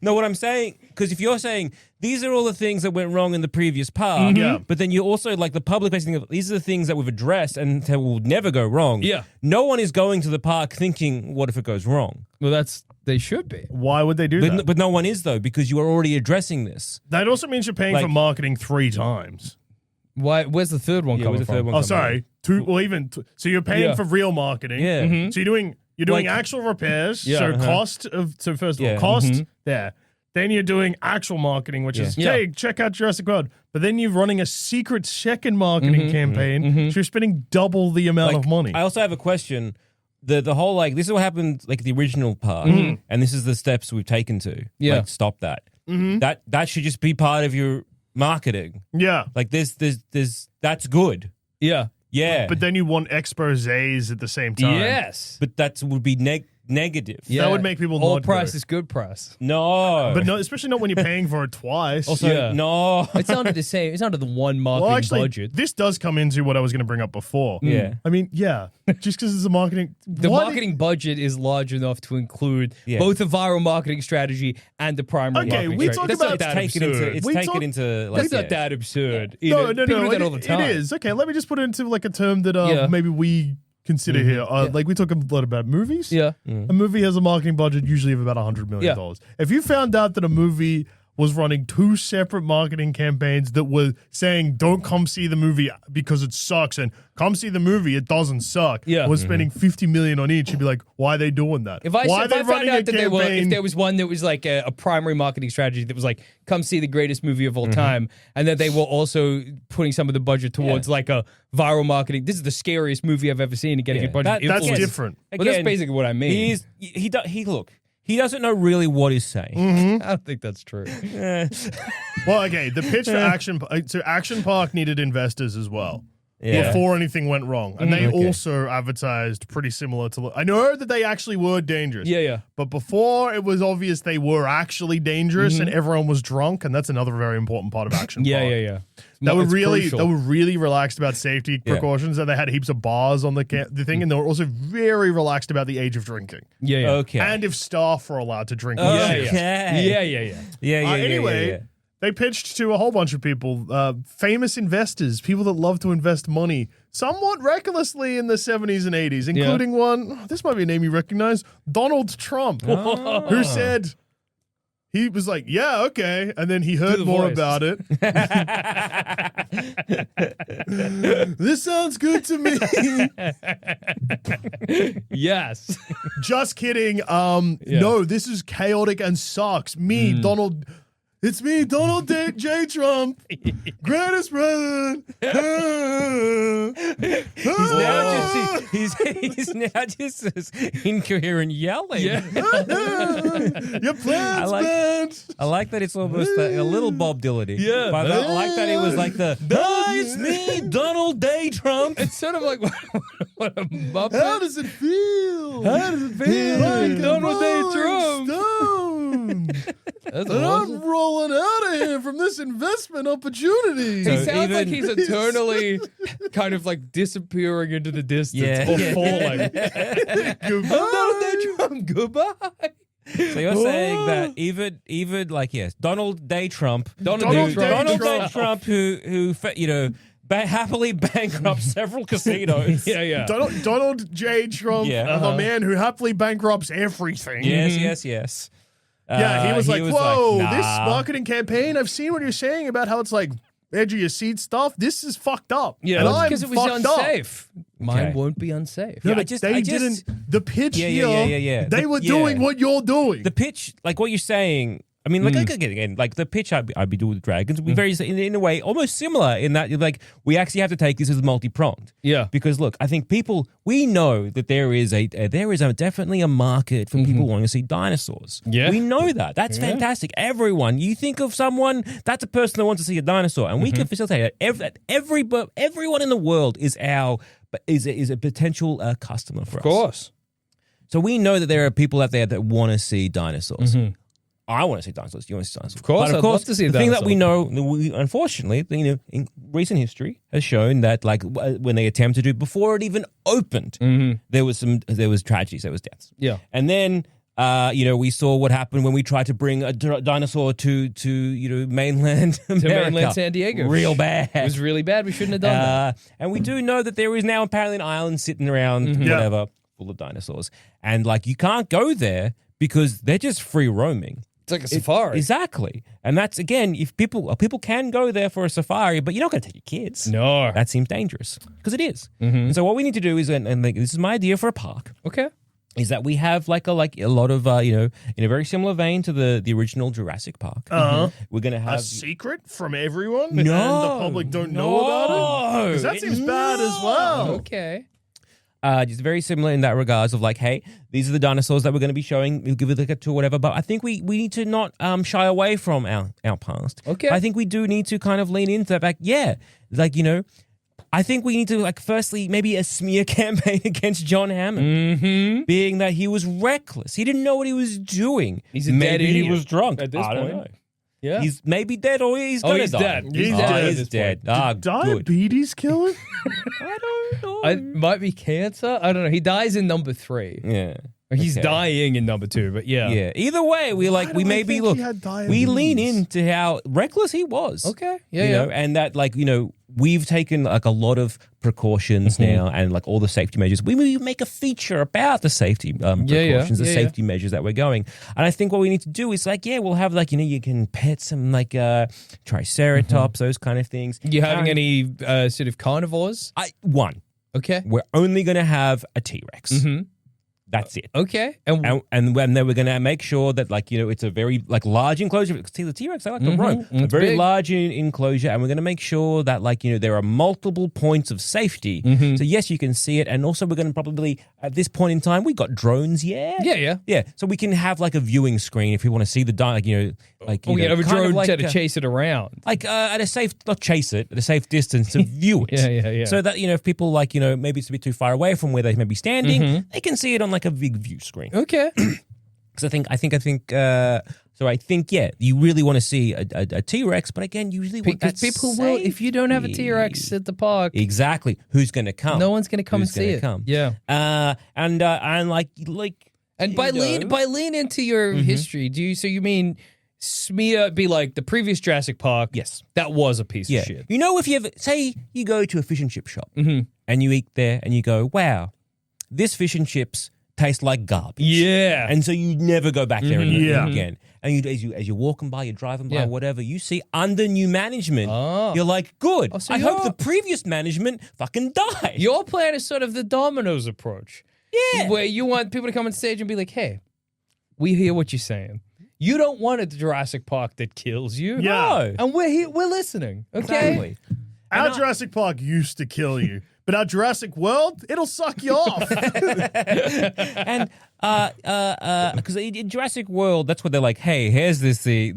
No, what I'm saying, because if you're saying these are all the things that went wrong in the previous part, but then you also like the public facing, these are the things that we've addressed and that will never go wrong. Yeah. No one is going to the park thinking, what if it goes wrong? Well, they should be. Why would they do that? But no one is though, because you are already addressing this. That also means you're paying for marketing 3 times. Why? Where's the third one coming where's the from? third one? Oh, sorry. 2, well, even so you're paying for real marketing. Yeah. So you're doing actual repairs. So cost of first of all, cost there. Then you're doing actual marketing, which is hey, check out Jurassic World. But then you're running a secret second marketing campaign. So you're spending double the amount of money. I also have a question. The whole this is what happened the original part, and this is the steps we've taken to stop that. That should just be part of your marketing. Yeah. There's that's good. Yeah. Yeah. But then you want exposés at the same time. Yes. But that would be negative. Yeah. That would make people All not price go. is good price. No. But no, especially not when you're paying for it twice. Also, no. It's under the same. It's under the one marketing well, actually, budget. this does come into what I was going to bring up before. Yeah. I mean, yeah, just because it's a marketing. The marketing budget is large enough to include both a viral marketing strategy and the primary marketing we strategy. talk That's about not that Take it absurd. into That's not that absurd. No, People do that it, all the time. it is. Okay, let me just put it into like a term that maybe we consider here. Like we talk a lot about movies. Yeah. A movie has a marketing budget usually of about $100 million. If you found out that a movie was running 2 separate marketing campaigns that were saying, don't come see the movie because it sucks, and come see the movie, it doesn't suck. Yeah. Was spending $50 million on each, you'd be like, why are they doing that? If I why are they found running out a that if there was one that was like a primary marketing strategy that was like, come see the greatest movie of all time, and that they were also putting some of the budget towards like a viral marketing, this is the scariest movie I've ever seen, and getting a budget. That's different. Well, that's basically what I mean. He doesn't know really what he's saying. I don't think that's true. Well, okay, the pitch for Action Park needed investors as well. Yeah. Before anything went wrong. And they also advertised pretty similar to... I know that they actually were dangerous. Yeah. But before it was obvious they were actually dangerous and everyone was drunk, and that's another very important part of Action Park. Yeah. They were Crucial. really relaxed about safety precautions, and they had heaps of bars on the thing, and they were also very relaxed about the age of drinking. Yeah. Okay. And if staff were allowed to drink. Okay. Yeah. Anyway, they pitched to a whole bunch of people, famous investors, people that love to invest money, somewhat recklessly in the 70s and 80s, including one, this might be a name you recognize, Donald Trump, who said, he was like, yeah, okay, and then he heard more about it. This sounds good to me. Yes. Just kidding. No, this is chaotic and sucks. It's me, Donald J. Trump, greatest president. He's now just this incoherent yelling. Your plan's bad. I like that it's almost a little Bob Dylan-y. Yeah. But I like that it was like it's me, Donald J. Trump. It's sort of like what a Muppet. How does it feel? Like Donald J. Trump. That's awesome. I'm rolling out of here from this investment opportunity. He sounds like he's eternally kind of like disappearing into the distance or falling. Goodbye. Donald J. Trump, goodbye. So you're saying that even like Donald J. Trump, Donald J. Trump, who happily bankrupts several casinos. Yeah. Donald J. Trump, the man who happily bankrupts everything. Yes. Yeah, he was like, whoa, nah. this marketing campaign, I've seen what you're saying about how it's like edge of your seat stuff. This is fucked up. Yeah, and because it was unsafe. Mine won't be unsafe. No, but they didn't. The pitch Yeah. They were doing what you're doing. The pitch, like what you're saying. I mean, like again, like the pitch I'd be doing with Dragons would be very, in a way, almost similar in that, like, we actually have to take this as multi-pronged. Yeah. Because look, I think we know that there is definitely a market for people wanting to see dinosaurs. Yeah. We know that. That's fantastic. Everyone, you think of someone, that's a person that wants to see a dinosaur, and we can facilitate it. Everyone in the world is a potential customer for us. Of course. So we know that there are people out there that want to see dinosaurs. I want to see dinosaurs. You want to see dinosaurs? Of course, but I'd love to see a the thing dinosaur. that we know, unfortunately, in recent history has shown that, like, when they attempted to, before it even opened, there was tragedies, there was deaths. Yeah. And then, we saw what happened when we tried to bring a dinosaur to mainland America. To mainland San Diego. Real bad. It was really bad. We shouldn't have done that. And we do know that there is now apparently an island sitting around, whatever, full of dinosaurs. And, like, you can't go there because they're just free roaming. It's like a safari. Exactly. And that's, again, if people can go there for a safari, but you're not going to take your kids. No. That seems dangerous, because it is. And so what we need to do is, and like, this is my idea for a park, Okay. is that we have like a lot of, in a very similar vein to the original Jurassic Park. We're going to have... A secret from everyone? No. And the public don't know about it? Because that seems bad as well. Okay. Just very similar in that regards of like, hey, these are the dinosaurs that we're going to be showing. We'll give it a tour, whatever. But I think we need to not shy away from our past. Okay. I think we do need to kind of lean into that. Like, I think we need to, like, firstly, maybe a smear campaign against John Hammond, being that he was reckless. He didn't know what he was doing. He's a maybe dead he idiot was drunk. at this I don't point. know. Yeah. He's maybe dead or he's going to die. Dead. He's dead. He's dead. Ah, good. Diabetes kill him? I don't know. It might be cancer. I don't know. He dies in number 3. Yeah. He's dying in number 2, but yeah. Yeah. Either way, we maybe look. We lean into how reckless he was. Okay. You know, and that we've taken like a lot of precautions now and like all the safety measures. We make a feature about the safety precautions, the safety measures that we're going. And I think what we need to do is we'll have you can pet some triceratops, those kind of things. You having any sort of carnivores? One. Okay. We're only going to have a T-Rex. Mm-hmm. That's it. Okay. And then we're going to make sure that it's a very large enclosure. See, the T-Rex, they like to roam. A very big. Large enclosure, and we're going to make sure that there are multiple points of safety. Mm-hmm. So yes, you can see it, and also we're going to probably at this point in time we got drones. Yeah. So we can have a viewing screen if we want to see the have a drone to chase it around, at a safe, not chase it, at a safe distance to view it. Yeah. So that if people maybe it's a bit too far away from where they may be standing, they can see it on a big view screen. Okay. Because I think, you really want to see a T-Rex, but again, you really want that people will, if you don't have a T-Rex at the park. Exactly. Who's going to come? No one's going to come and see it. Yeah. And by lean into your history, you mean smear be like the previous Jurassic Park? Yes. That was a piece of shit. If you ever, say you go to a fish and chip shop and you eat there and you go, wow, this fish and chips taste like garbage. Yeah. And so you never go back there again. And as you're walking by, you're driving by, whatever, you see under new management, you're like, good. I hope the previous management fucking died. Your plan is sort of the Domino's approach. Yeah. Where you want people to come on stage and be like, hey, we hear what you're saying. You don't want a Jurassic Park that kills you. Yeah. No. And we're listening. Okay? Exactly. Our Jurassic Park used to kill you. But our Jurassic World, it'll suck you off. And because in Jurassic World, that's what they're like. Hey, here's this new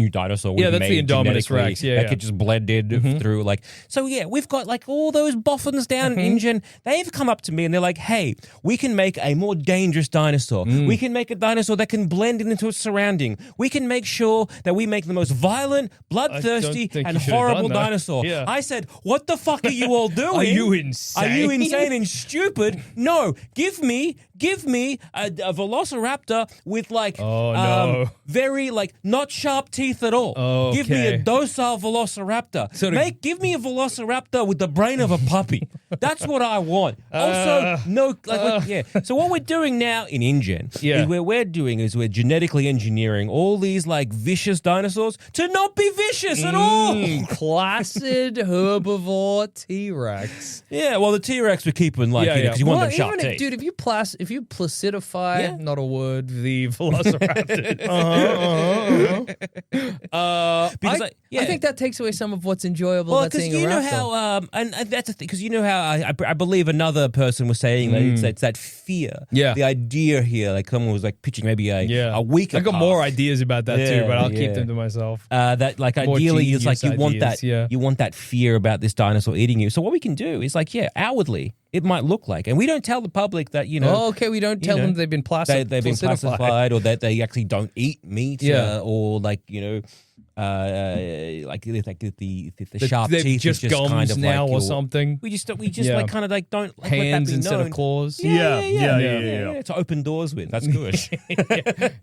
dinosaur. Yeah, that's the Indominus Rex. Yeah, that could just blend in through. So we've got all those boffins down in InGen. They've come up to me and they're like, hey, we can make a more dangerous dinosaur. We can make a dinosaur that can blend into its surrounding. We can make sure that we make the most violent, bloodthirsty, and horrible dinosaur. Yeah. I said, what the fuck are you all doing? Are you insane? Are you insane and stupid? No, give me a Velociraptor with very not sharp teeth at all. Okay. Give me a docile Velociraptor. Give me a Velociraptor with the brain of a puppy. That's what I want. Also, So what we're doing now in InGen is we're genetically engineering all these vicious dinosaurs to not be vicious at all. Placid herbivore T-Rex. Yeah, well, the T-Rex we're keeping because you want them sharp teeth. Dude, if you placidify, not a word, the Velociraptor. I think that takes away some of what's enjoyable about seeing a raptor. Well, because you know how, and that's the thing, because you know how I believe another person was saying it's that fear. Yeah. The idea here, someone was pitching maybe a week. I got more ideas about that too, but I'll keep them to myself. That ideally is you want that you want that fear about this dinosaur eating you. So what we can do is outwardly it might look like, and we don't tell the public that we don't tell them they've been they've been classified, or that they actually don't eat meat, or the sharp teeth just is just gums kind of now or something. We just don't hands instead of claws. Yeah. It's open doors with. That's good.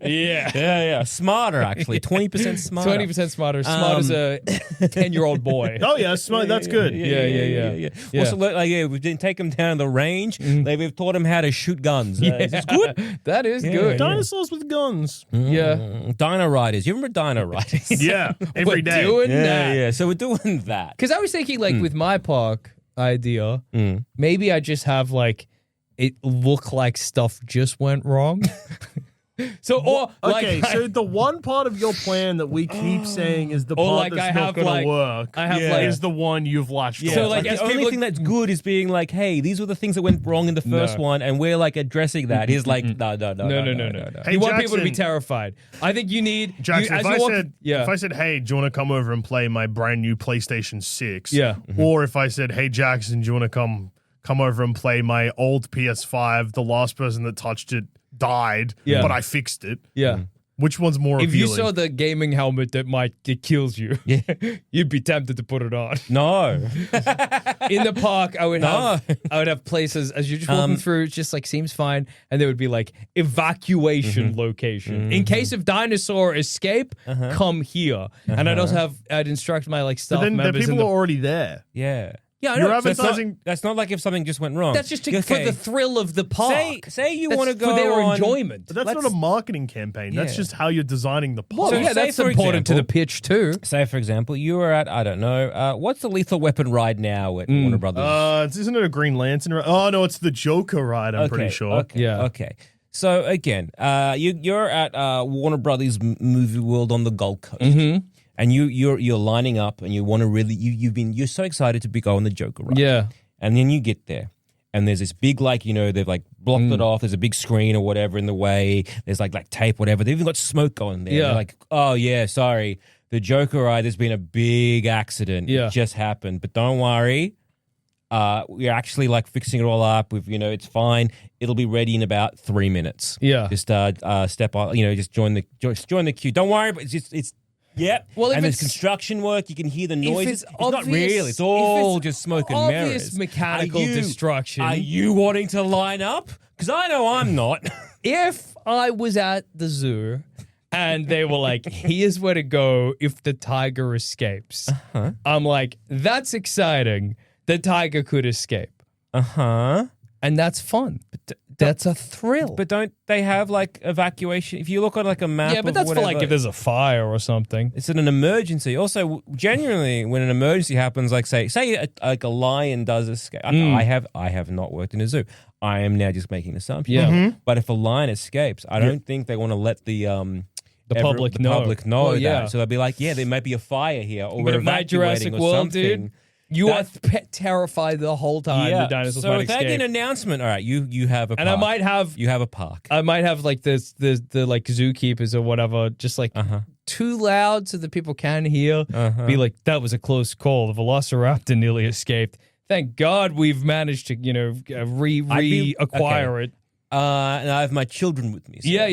Yeah. Smarter actually. 20% smarter. 20% smarter. Smart as a 10-year-old boy. Oh yeah, smart. That's good. Yeah. Also, we didn't take them down the range. We've taught them how to shoot guns. It's good. That is good. Dinosaurs with guns. Yeah. Dino Riders. You remember Dino Riders? Yeah. Every day. Doing that. Yeah. So we're doing that. Because I was thinking, with my park idea, maybe I just have it look like stuff just went wrong. So the one part of your plan that we keep saying is the part that's not going to work. Is the one you've latched on. So the only thing that's good is being hey, these were the things that went wrong in the first one, and we're addressing that. He's no. Hey, you want Jackson, people to be terrified. I think you need Jackson. If I said, hey, do you want to come over and play my brand new PlayStation 6? Yeah. Or if I said, hey, Jackson, do you want to come over and play my old PS5? The last person that touched it died, but I fixed it. Yeah. Which one's more If appealing? you saw the gaming helmet that kills you, you'd be tempted to put it on. No. In the park, I would have places as you're just walking through. It just like seems fine, and there would be like evacuation location in case of dinosaur escape. Come here, and I'd instruct my like staff but then the members. people are already there. Yeah. Yeah, I You're know. advertising. That's not like if something just went wrong. That's just for the thrill of the park. Say you That's want to go for their on, enjoyment. But that's not a marketing campaign. That's Yeah. just how you're designing the park. Well, So yeah, say, that's for important to the example- pitch too. Say, for example, you were at, I don't know, what's the Lethal Weapon ride now at Warner Brothers? Isn't it a Green Lantern ride? Oh, no, it's the Joker ride, I'm pretty sure. Okay, Yeah. okay. So, again, you're at Warner Brothers Movie World on the Gold Coast. And you're lining up and you want to really, you're so excited to be going the Joker ride. Yeah. And then you get there. And there's this big, like, they've like blocked it off. There's a big screen or whatever in the way. There's like tape, whatever. They've even got smoke going there. Yeah. They're like, oh, yeah, sorry. The Joker ride, there's been a big accident. Yeah. It just happened. But don't worry. We're actually like fixing it all up. It's fine. It'll be ready in about 3 minutes. Yeah. Just step on, just join the queue. Don't worry, but it's yep. Well, if and there's it's- construction work. You can hear the noises. it's It's not obvious- real. It's all if it's just smoke and obvious mirrors. mechanical destruction. Are you wanting to line up? Because I know I'm not. If I was at the zoo and they were like, here's where to go if the tiger escapes, I'm like, that's exciting. The tiger could escape. And that's fun. That's a thrill. But don't they have like evacuation? If you look on like a map, yeah, but of that's for like whatever, if there's a fire or something. it's an emergency. Also, genuinely, when an emergency happens, like say like a lion does escape. I have not worked in a zoo. I am now just making assumptions. Yeah. But if a lion escapes, I don't think they want to let the public know. know Well, yeah. that. So they'll be like, yeah, there might be a fire here, or But we're in my evacuating Jurassic or World, something. dude, you are terrified the whole time the dinosaurs so might if they get escape. an announcement, all right, you have a park. And I might have You have a park. like the like zookeepers or whatever, just like too loud so that people can hear. Be like, that was a close call. The Velociraptor nearly escaped. Thank God we've managed to reacquire it. And I have my children with me. So Yeah. I'm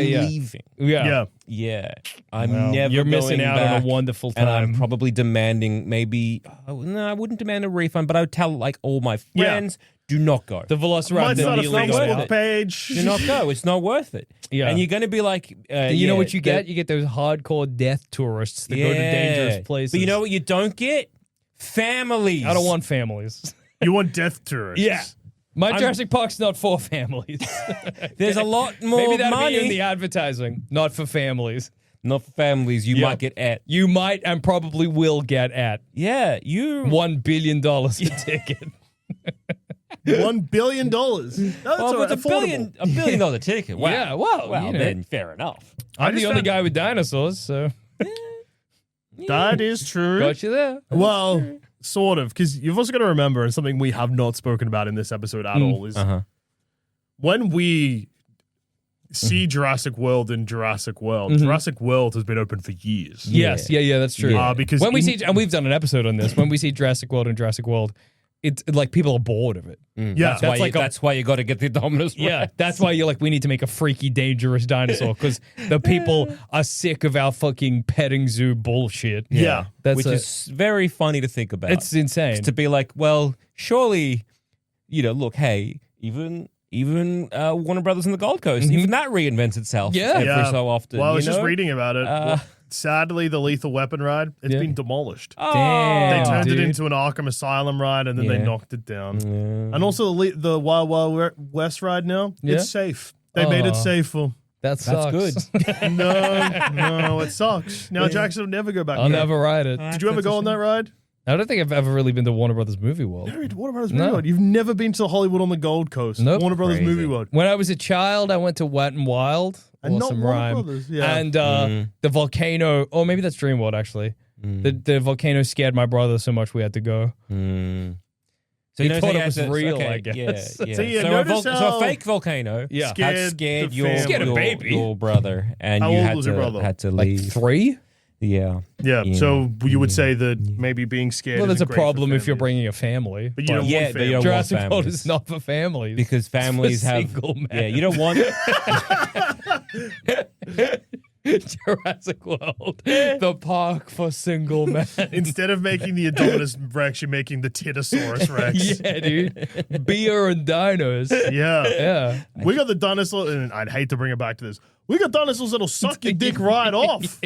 Yeah. leaving. Yeah. Yeah. I'm Well, never You're missing going out back, on a wonderful and I'm time. probably demanding maybe, no, I wouldn't demand a refund, but I would tell like all my friends, do not go. The Might Velociraptor start a nearly got Facebook out. page. Do not go. It's not worth it. Yeah. And you're going to be like, You know what you get? You get those hardcore death tourists that go to dangerous places. But you know what you don't get? Families. I don't want families. You want death tourists. Yeah. My Jurassic Park's not for families. There's a lot more Maybe that'll money. be in the advertising. Not for families. Not for families. You might get at. You might and probably will get at Yeah, you. $1 billion a ticket. $1 billion. That's Well, if it's affordable. $1 billion ticket. Wow. Yeah, well, well, you know. then fair enough. I'm the just only found- guy with dinosaurs, so That is true. got you there. Well, sort of, because you've also got to remember, and something we have not spoken about in this episode at all, is when we see Jurassic World in Jurassic World, Jurassic World has been open for years. Yes, yeah, that's true. Because when we in- see, and we've done an episode on this, when we see Jurassic World and Jurassic World, it's like people are bored of it. Yeah, That's why you got to get the Dominus. Yeah, Rex. that's why you're like, we need to make a freaky, dangerous dinosaur because the people are sick of our fucking petting zoo bullshit. Yeah. That's which is very funny to think about. it's insane. to be like, well, surely, look, hey, even Warner Brothers on the Gold Coast, even that reinvents itself every so often. Well, I was you just know? reading about it. Sadly, the Lethal Weapon ride, it's been demolished. Oh, Damn. They turned dude. it into an Arkham Asylum ride, and then they Yeah. knocked it down. And also the Wild Wild West ride now, it's safe. They made it safer. That sucks. good. No, it sucks. Now Jackson will never go back. I'll there. never ride it. Did you ever go on that ride? I don't think I've ever really been to Warner Brothers Movie World. Warner Brothers No. Movie World. You've never been to Hollywood on the Gold Coast. Nope. Warner Brothers Crazy. Movie World. When I was a child, I went to Wet and Wild. And not Awesome Warner rhyme. Brothers, yeah. And the volcano. Oh, maybe that's Dreamworld actually. The volcano scared my brother so much we had to go. So He you know, thought so it was okay, real, okay, I guess. Yeah. So you so, notice so how- a fake volcano Yeah. Scared scared the your, family. Scared a your, baby. your brother, and How you old had was to your brother? had to Like leave. 3? Yeah. Yeah, Yeah. so you would say that maybe being scared Well, there's a isn't great for problem if you're families. bringing a family. But you don't Yeah, want but you families. don't want Jurassic World families. is not for families. Because families for have single men. Yeah, you don't want Jurassic World, the park for single men. Instead of making the Adonis Rex, you're making the Titosaurus Rex. Yeah, dude. Beer and dinos. Yeah. Yeah. We got the dinosaurs, and I'd hate to bring it back to this. We got dinosaurs that'll suck your dick right off.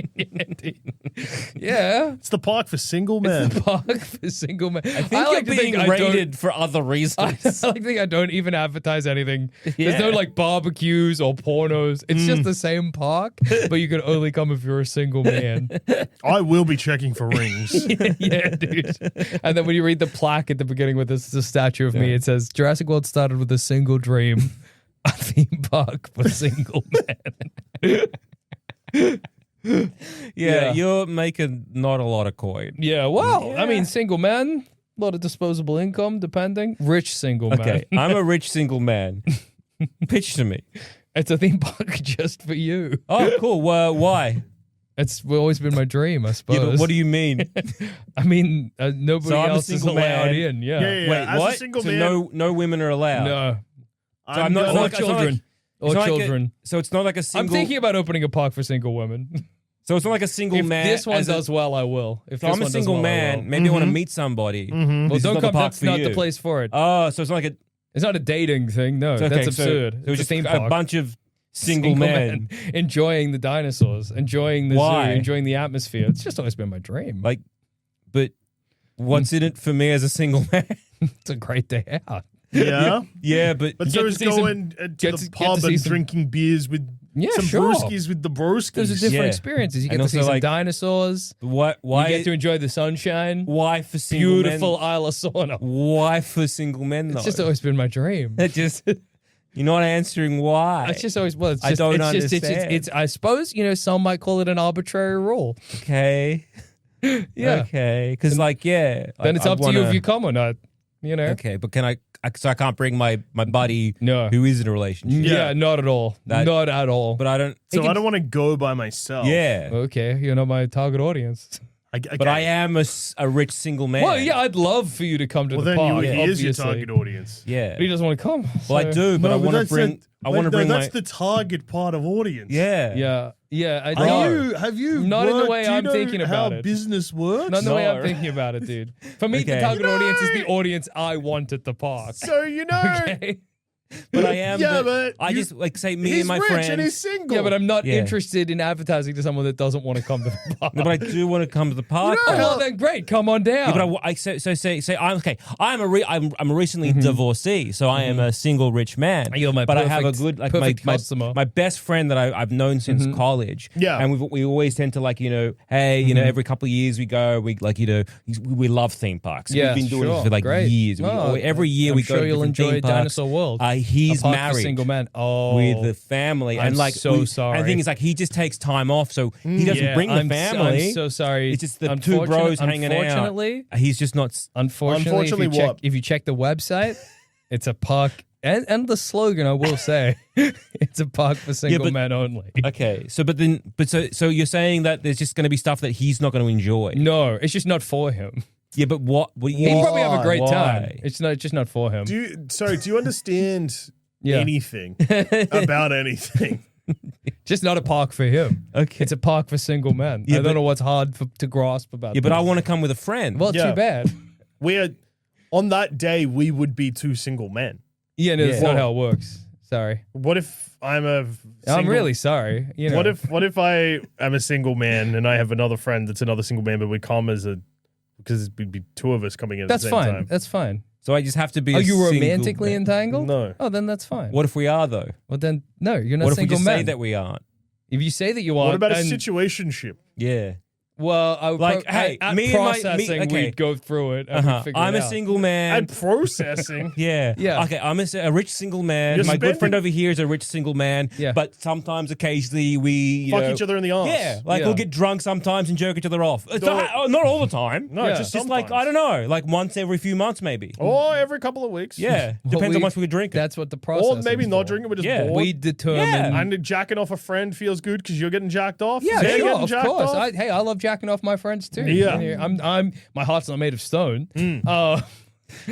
Yeah. It's the park for single men. The park for single men. I think you're being rated for other reasons. I like to think I don't even advertise anything. There's no like barbecues or pornos. It's just the same park, but you can only come if you're a single man. I will be checking for rings. Yeah, dude. And then when you read the plaque at the beginning with this the statue of me, it says Jurassic World started with a single dream. A theme park for single men. Yeah, you're making not a lot of coin. Yeah, well, I mean, single men, a lot of disposable income, depending. Rich single man. Okay, I'm a rich single man. Pitch to me. It's a theme park just for you. Oh, cool. Why? It's always been my dream, I suppose. Yeah, but what do you mean? I mean, nobody So I'm a else is single allowed man. in. Yeah. Yeah. Wait, As a what? single so man- no women are allowed. No. So I'm not, Or like- it's not like- children. Or it's not like a- children. so it's not like a I'm single. thinking about opening a park for single women. So it's not like a single If man. this one as a- does well, I will. If So this I'm a one does single well, I man. will. Maybe I want to meet somebody. Well, This is don't not the come. park That's for not you. the place for it. Oh, so it's not like a. It's not a dating thing. No, So, okay, that's so absurd. it It's was a just theme a park. bunch of single men. enjoying the dinosaurs, enjoying the Why? zoo, enjoying the atmosphere. It's just always been my dream. Like, but what's in it for me as a single man? It's a great day out. Yeah. Yeah, but But You so get is to see some- going to get the to- get pub to see and some- drinking beers with Yeah, some sure. brewskis with the broskies. Those are different Yeah. experiences. You get And to see also, some like, dinosaurs. why? You get to enjoy the sunshine. Why for single Beautiful men? Isle of Sauna. Why for single men though? It's just always been my dream. It just you're not answering why. It's just always well. It's I just, don't it's just, understand. it's I suppose some might call it an arbitrary rule. Okay. Yeah. Okay. Because Then it's up to you if you come or not. Okay, but can I? So I can't bring my buddy No. who is in a relationship. Yeah, not at all. That- Not at all. But I don't. So I don't want to go by myself. Yeah. Okay, you're not my target audience. But I am a rich single man. Well, yeah, I'd love for you to come to Well, the then park. he is your obviously. target audience. Yeah. But he doesn't want to come. Well, I so- do, but I want to that's bring. I want to bring that's my. the target part of audience. Yeah. Yeah, I Have know. Have you Not in the worked- way do you I'm know thinking how about it. business works? Not in the way I'm No. thinking about it, dude. For me, the Okay. target audience is the audience I want at the park. So you know, Okay. But I am. Yeah, the- but I you- just like say me he's and my rich friends. and he's single. Yeah, but I'm not Yeah. interested in advertising to someone that doesn't want to come to the park. No, but I do want to come to the park. know though. Well, then great, come on down. Yeah, but I say I'm okay. I'm a recently divorcee, so I am a single rich man. You're my but I have a perfect- good like perfect my customer. my best friend that I've known since college. Yeah. and we always tend to like hey every couple of years we go we love theme parks. Yeah, We've been doing sure. this for like Great. years. Oh, Every year I'm we sure go to you'll different enjoy theme parks. Dinosaur World. He's A park for married. single man. Oh, With the family, I'm and like so sorry. And the thing is, like, he just takes time off, so he doesn't yeah, bring the I'm family. I'm so sorry. It's just the two bros hanging out. Unfortunately, He's just not. Unfortunately, what? if you check the website, it's a park, and the slogan, I will say, it's a park for single but- men only. Okay, so you're saying that there's just going to be stuff that he's not going to enjoy. No, it's just not for him. Yeah, but what? He'd probably have a great Why? time. It's just not for him. do you understand Yeah. anything about anything? Just not a park for him. Okay. It's a park for single men. Yeah, I don't but- know what's hard to grasp about. Yeah, but this. I want to come with a friend. Well, Yeah. too bad. We're on that day we would be two single men. Yeah, no, that's Yeah. not how it works. Sorry. What if I'm a single, I'm really sorry. You know. What if I am a single man and I have another friend that's another single man, but we come because it'd be two of us coming in That's at the same fine. time. That's fine. so I just have to be. Are a you single romantically man. entangled? No. Oh, then that's fine. What if we are though? Well, then no, you're not What if we single just man. say that we aren't? If you say that you are, What about a then- situationship? Yeah. Well, I would Like, pro- hey, at me and my- processing, me- okay. we'd go through it. And we'd figure I'm it a out. single man. And processing. Yeah. Yeah. Okay, I'm a rich single man. You're My good friend spending- over here is a rich single man. Yeah. But sometimes, occasionally, we Fuck each other in the arse. Yeah, like Yeah. we'll get drunk sometimes and jerk each other off. It's Don't- not all the time. No, Yeah. just Just like sometimes. I don't know, like once every few months maybe. Or every couple of weeks. Yeah, depends how much we drink. That's what the process. Or maybe not drinking, we're just Yeah. bored. We determine. Yeah. and jacking off a friend feels good because you're getting jacked off. Yeah, They're sure, getting of jacked course. off. I love jacking off my friends too. Yeah. I'm my heart's not made of stone.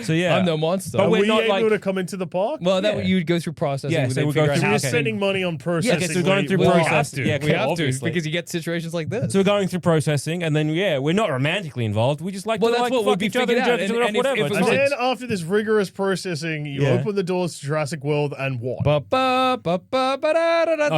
So yeah, I'm no monster. But Are we're we not able like to come into the park? well, that Yeah. you'd go through processing. Yeah, where so they'd we'll go figure out through how We're okay. spending money on processing. okay, so we're going through we process. have to. Yeah, we have to obviously. because you get situations like this. So we're going through processing, and then we're not romantically involved. We just like Well, to that's like what would fuck be each other figured and jerk out. each other off, And if whatever. it It's was And fine. then after this rigorous processing, you Yeah. open the doors to Jurassic World and what? Oh,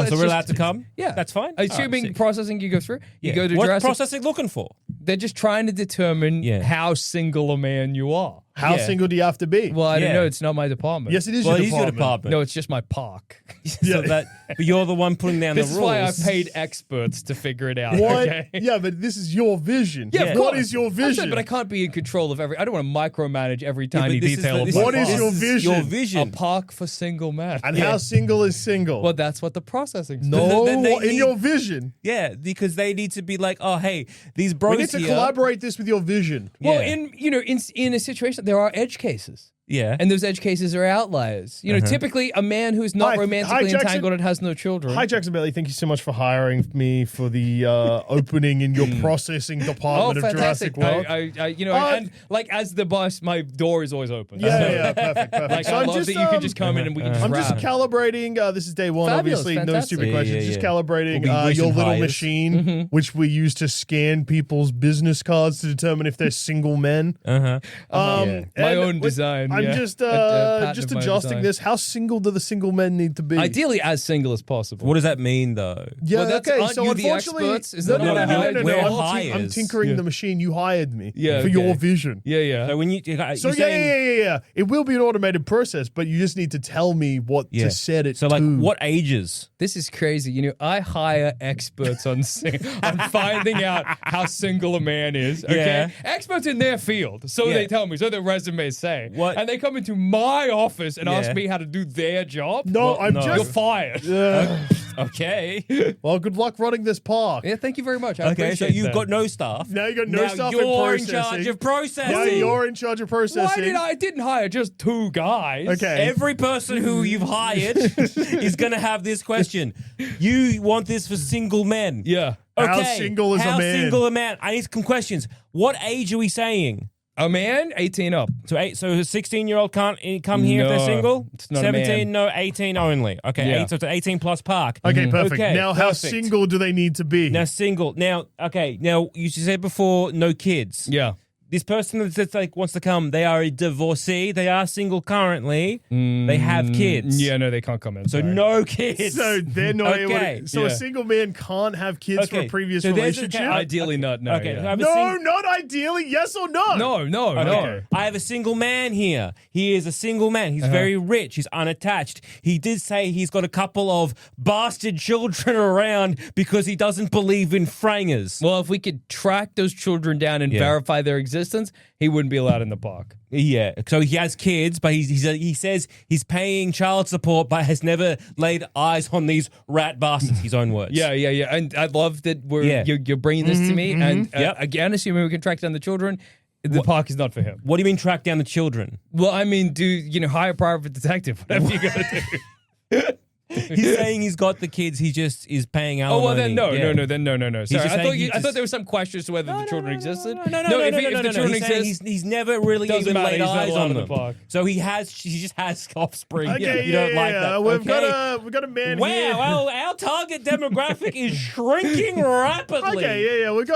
so we're allowed to come? Yeah, That's fine. Assuming Sick. processing you go through, you Yeah. go to What's Jurassic. processing looking for? They're just trying to determine Yeah. how single a man you are. How Yeah. single do you have to be? Well, I don't Yeah. know. It's not my department. Yes, it is Well, your it is your department. department. No, it's just my park. So that, but you're the one putting down This the is rules. why I paid experts to figure it out. What? Okay? Yeah, but this is your vision. Yeah, of What course. is your I'm saying, vision? but I can't be in control of every. I don't want to micromanage every Yeah, but tiny this is detail the- of this my What is park. your this vision? Your A vision. park for single men. and how single is single? Well, that's what the processing. no, then they in need- your vision. Yeah, because they need to be like, oh, hey, these bros We need to here. collaborate this with your vision. Well, Yeah. in a situation, there are edge cases. Yeah. And those edge cases are outliers. You know, typically a man who's not Hi, romantically Jackson. entangled and has no children. Hi, Jackson Bailey. Thank you so much for hiring me for the opening in your processing department of fantastic! Jurassic World. And like as the boss, my door is always open. yeah, So, yeah, perfect, perfect. Like So I I'm love just, that you can just come in and we can just I'm just rap. calibrating. This is day one, Fabulous, obviously. No fantastic. stupid Yeah, questions. yeah, Just yeah. calibrating We'll be your recent little hires. machine, which we use to scan people's business cards to determine if they're single men. Uh-huh. My and own design, I'm yeah. just patent just of my adjusting design. this. How single do the single men need to be? Ideally, as single as possible. What does that mean, though? Yeah, Well, that's- okay. aren't So you the unfortunately, experts? Is no, that no, not no, how no, it no, we're no. I'm hires? tinkering Yeah. the machine. You hired me Yeah, for okay. your vision. Yeah, yeah. So when you, So you're yeah, saying, yeah. It will be an automated process, but you just need to tell me what Yeah. to set it So like, to. what ages? This is crazy. You know, I hire experts on on finding out how single a man is. Okay, Yeah. experts in their field, so Yeah. they tell me, so their resumes say. What? And they come into my office and ask Yeah. me how to do their job. No, I'm no. You're just. fired. Okay. Well, good luck running this park. Yeah, thank you very much. I Okay, so appreciate you've that. got no staff. Now you got no staff in you're in processing. charge of processing. Now you're in charge of processing. I didn't hire just two guys. Okay. Every person who you've hired is going to have this question. You want this for single men. Yeah. Okay. How single is a How man? single a man? I need some questions. What age are we saying? A man, 18 up. So a 16-year-old can't come here if No, they're single? it's not a 17, man. no, 18 only. Okay, Yeah. so it's an 18 plus park. Okay, perfect. Okay, Now, how perfect. single do they need to be? Now single. Now, okay. Now you said before no kids. Yeah. This person that's like wants to come, they are a divorcee. They are single currently. They have kids. Yeah, no, they can't come in. So sorry. no kids. So they're not able Okay, to. So yeah. a single man can't have kids from Okay, a previous so there's a- relationship? Ideally not, no. Okay, yeah. so I have a No, not ideally. Yes or no? No, no, Okay. no. I have a single man here. He is a single man. He's very rich. He's unattached. He did say he's got a couple of bastard children around because he doesn't believe in frangers. Well, if we could track those children down and Yeah. verify their existence, he wouldn't be allowed in the park. Yeah, so he has kids, but he says he's paying child support, but has never laid eyes on these rat bastards. His own words. Yeah, yeah, yeah. And I love that Yeah. you're bringing this to me. And Yep. again, assuming we can track down the children, the park is not for him. What do you mean track down the children? Well, I mean, hire a private detective, whatever you gotta do. He's saying he's got the kids. He just is paying Oh alimony. well, then no. Yeah. Sorry, just I saying thought he I thought just- there was some question as to whether the children existed. No, if the children He's saying exist, he's never really doesn't even matter, laid he's not eyes allowed on in the them. park. So he just has offspring. Okay, You don't like that. We've Okay. got a man Wow, here. well, our target demographic is shrinking rapidly. Okay, yeah. We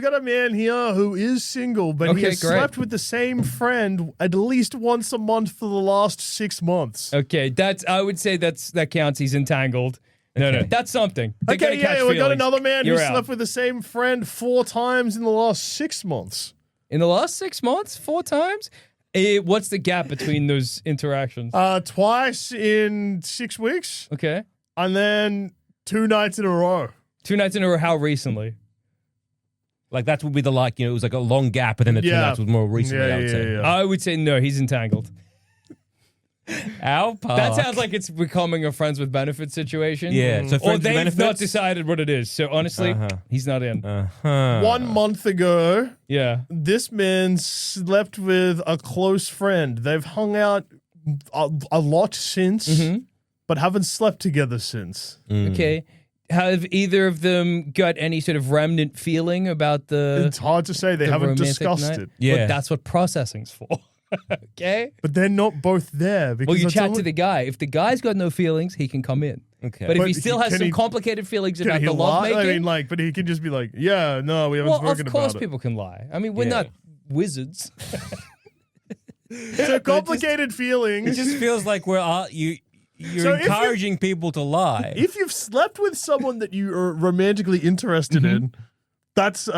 got a man here who is single, but he Okay, has great. slept with the same friend at least once a month for the last 6 months. okay, I would say that counts. He's entangled. No, Okay. that's something. They're Okay, gonna catch we got feelings. another man You're who out. slept with the same friend 4 times in the last 6 months. In the last 6 months, 4 times. What's the gap between those interactions? Twice in 6 weeks, Okay, and then 2 nights in a row. 2 nights in a row. How recently? Like that would be it was like a long gap, and then the two Yeah. nights was more recently, I would say. yeah. I would say no. He's entangled. Our park. That sounds like it's becoming a friends with benefits situation. Yeah, so Or friends with they've not benefits? decided what it is. So honestly, he's not in. 1 month ago, Yeah. this man slept with a close friend. They've hung out a lot since, but haven't slept together since. Okay. Have either of them got any sort of remnant feeling about the? It's hard to say. They the haven't romantic discussed night? it. Yeah. But that's what processing's for. Okay. But they're not both there. Because Well, you that's chat all- to the guy. If the guy's got no feelings, he can come in. Okay. But if But he still has can some he- complicated feelings Can about he the love lie? making, I mean, like, but he can just be like, yeah, no, we haven't well, spoken of course about people can lie. I mean, we're Yeah. not wizards. it. So complicated It feelings. just feels like you're So if you- encouraging people to lie. If you've slept with someone that you are romantically interested in, that's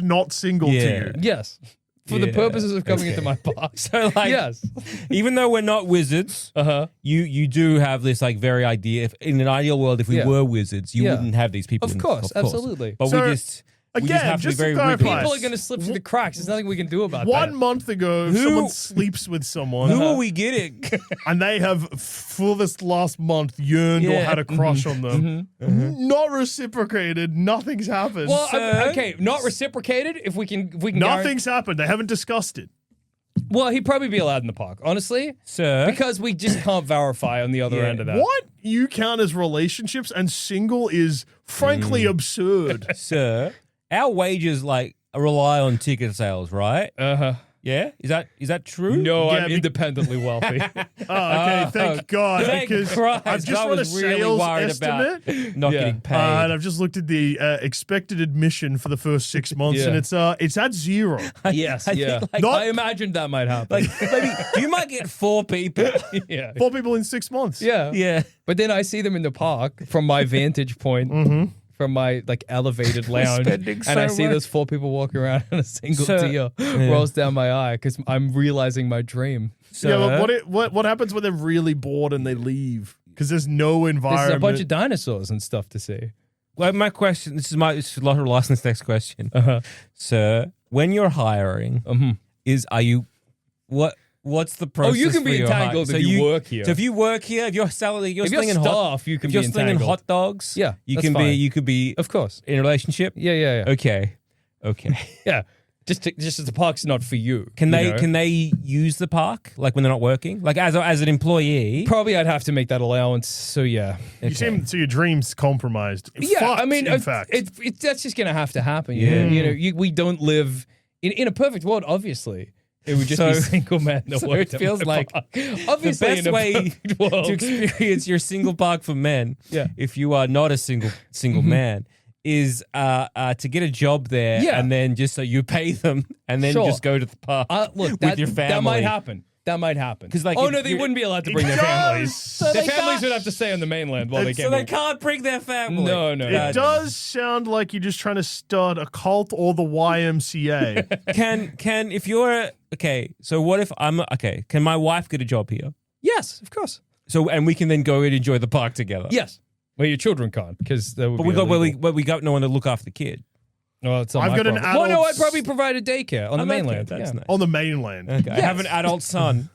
not single to Yeah. you. Yes. For the Yeah, purposes of coming okay. into my park. So like, Yes. even though we're not wizards, Uh-huh. you do have this like very idea. If in an ideal world, if we Yeah. were wizards, you Yeah. wouldn't have these people. Of course, absolutely. But So, we just again, have to be just to very clarify, rigorous. People are going to slip through the cracks. There's nothing we can do about 1 that. month ago, if Who- someone sleeps with someone Who are we getting? and they have, for this last month, yearned or Yeah. had a crush on them, not reciprocated, nothing's happened. Well, Sir? okay, not reciprocated. If we can Nothing's happened. They haven't discussed it. Well, he'd probably be allowed in the park, honestly, Sir, because we just can't verify on the other Yeah. end of that. What you count as relationships and single is frankly absurd. sir, our wages like rely on ticket sales, right? Uh-huh. Yeah, is that true? No, Yeah, I'm be- independently wealthy. Okay, thank God. Thank because Christ. I've just I run a was really sales worried estimate. about not Yeah. getting paid. And I've just looked at the expected admission for the first 6 months, Yeah. and it's at 0. yes, I think, yeah. like, Not- I imagined that might happen. like maybe you might get 4 people. yeah. 4 people in 6 months. Yeah. Yeah. But then I see them in the park from my vantage point, from my like elevated lounge, spending and so I see much. those 4 people walking around, and a single So- tear rolls down my eye because I'm realizing my dream. So, Yeah, but what happens when they're really bored and they leave? Because there's no There's environment. a bunch of dinosaurs and stuff to see. well, my question. This is a lot of license. Next question, Uh-huh. sir. When you're hiring, what's the process? Oh, you can for be your entangled hire? if you work here. So if you work here, if you're selling, you're If you're slinging hot, staff, you can if be you're slinging entangled. hot dogs, Yeah, you that's can fine. be. You could be Of course. in a relationship. Yeah, yeah, yeah. Okay. Yeah. Just as the park's not for you. Can you they know? can they use the park like when they're not working? Like as an employee? Probably I'd have to make that allowance. So yeah. You seem so your dreams compromised. Yeah, Fucked, I mean, in fact, that's just gonna have to happen. Yeah. You know, we don't live in a perfect world. Obviously, it would just So- be single men that so worked it at feels my like park. the Obviously, best in a way perfect world. to experience your single park for men, Yeah. if you are not a single man, is to get a job there, Yeah. and then just so you pay them, and then Sure. just go to the park Look, with that, your family. that might happen. That might happen. 'Cause, like, oh if no, they you- wouldn't be allowed to It bring their does. families. So Their they families can't- would have to stay on the mainland while they So came. they can't bring their family. No, no. it does sound like you're just trying to start a cult or the YMCA. Can if you're okay? So what if I'm okay? Can my wife get a job here? Yes, of course. So and we can then go and enjoy the park together. Yes. Well, your children can't because they would. But be we got no one to look after the kid. Oh, it's not I've my got an problem. Well, no, I'd adult's- probably provide a daycare on the Okay, mainland. that's yeah. nice. On the mainland. Okay. I have an adult son.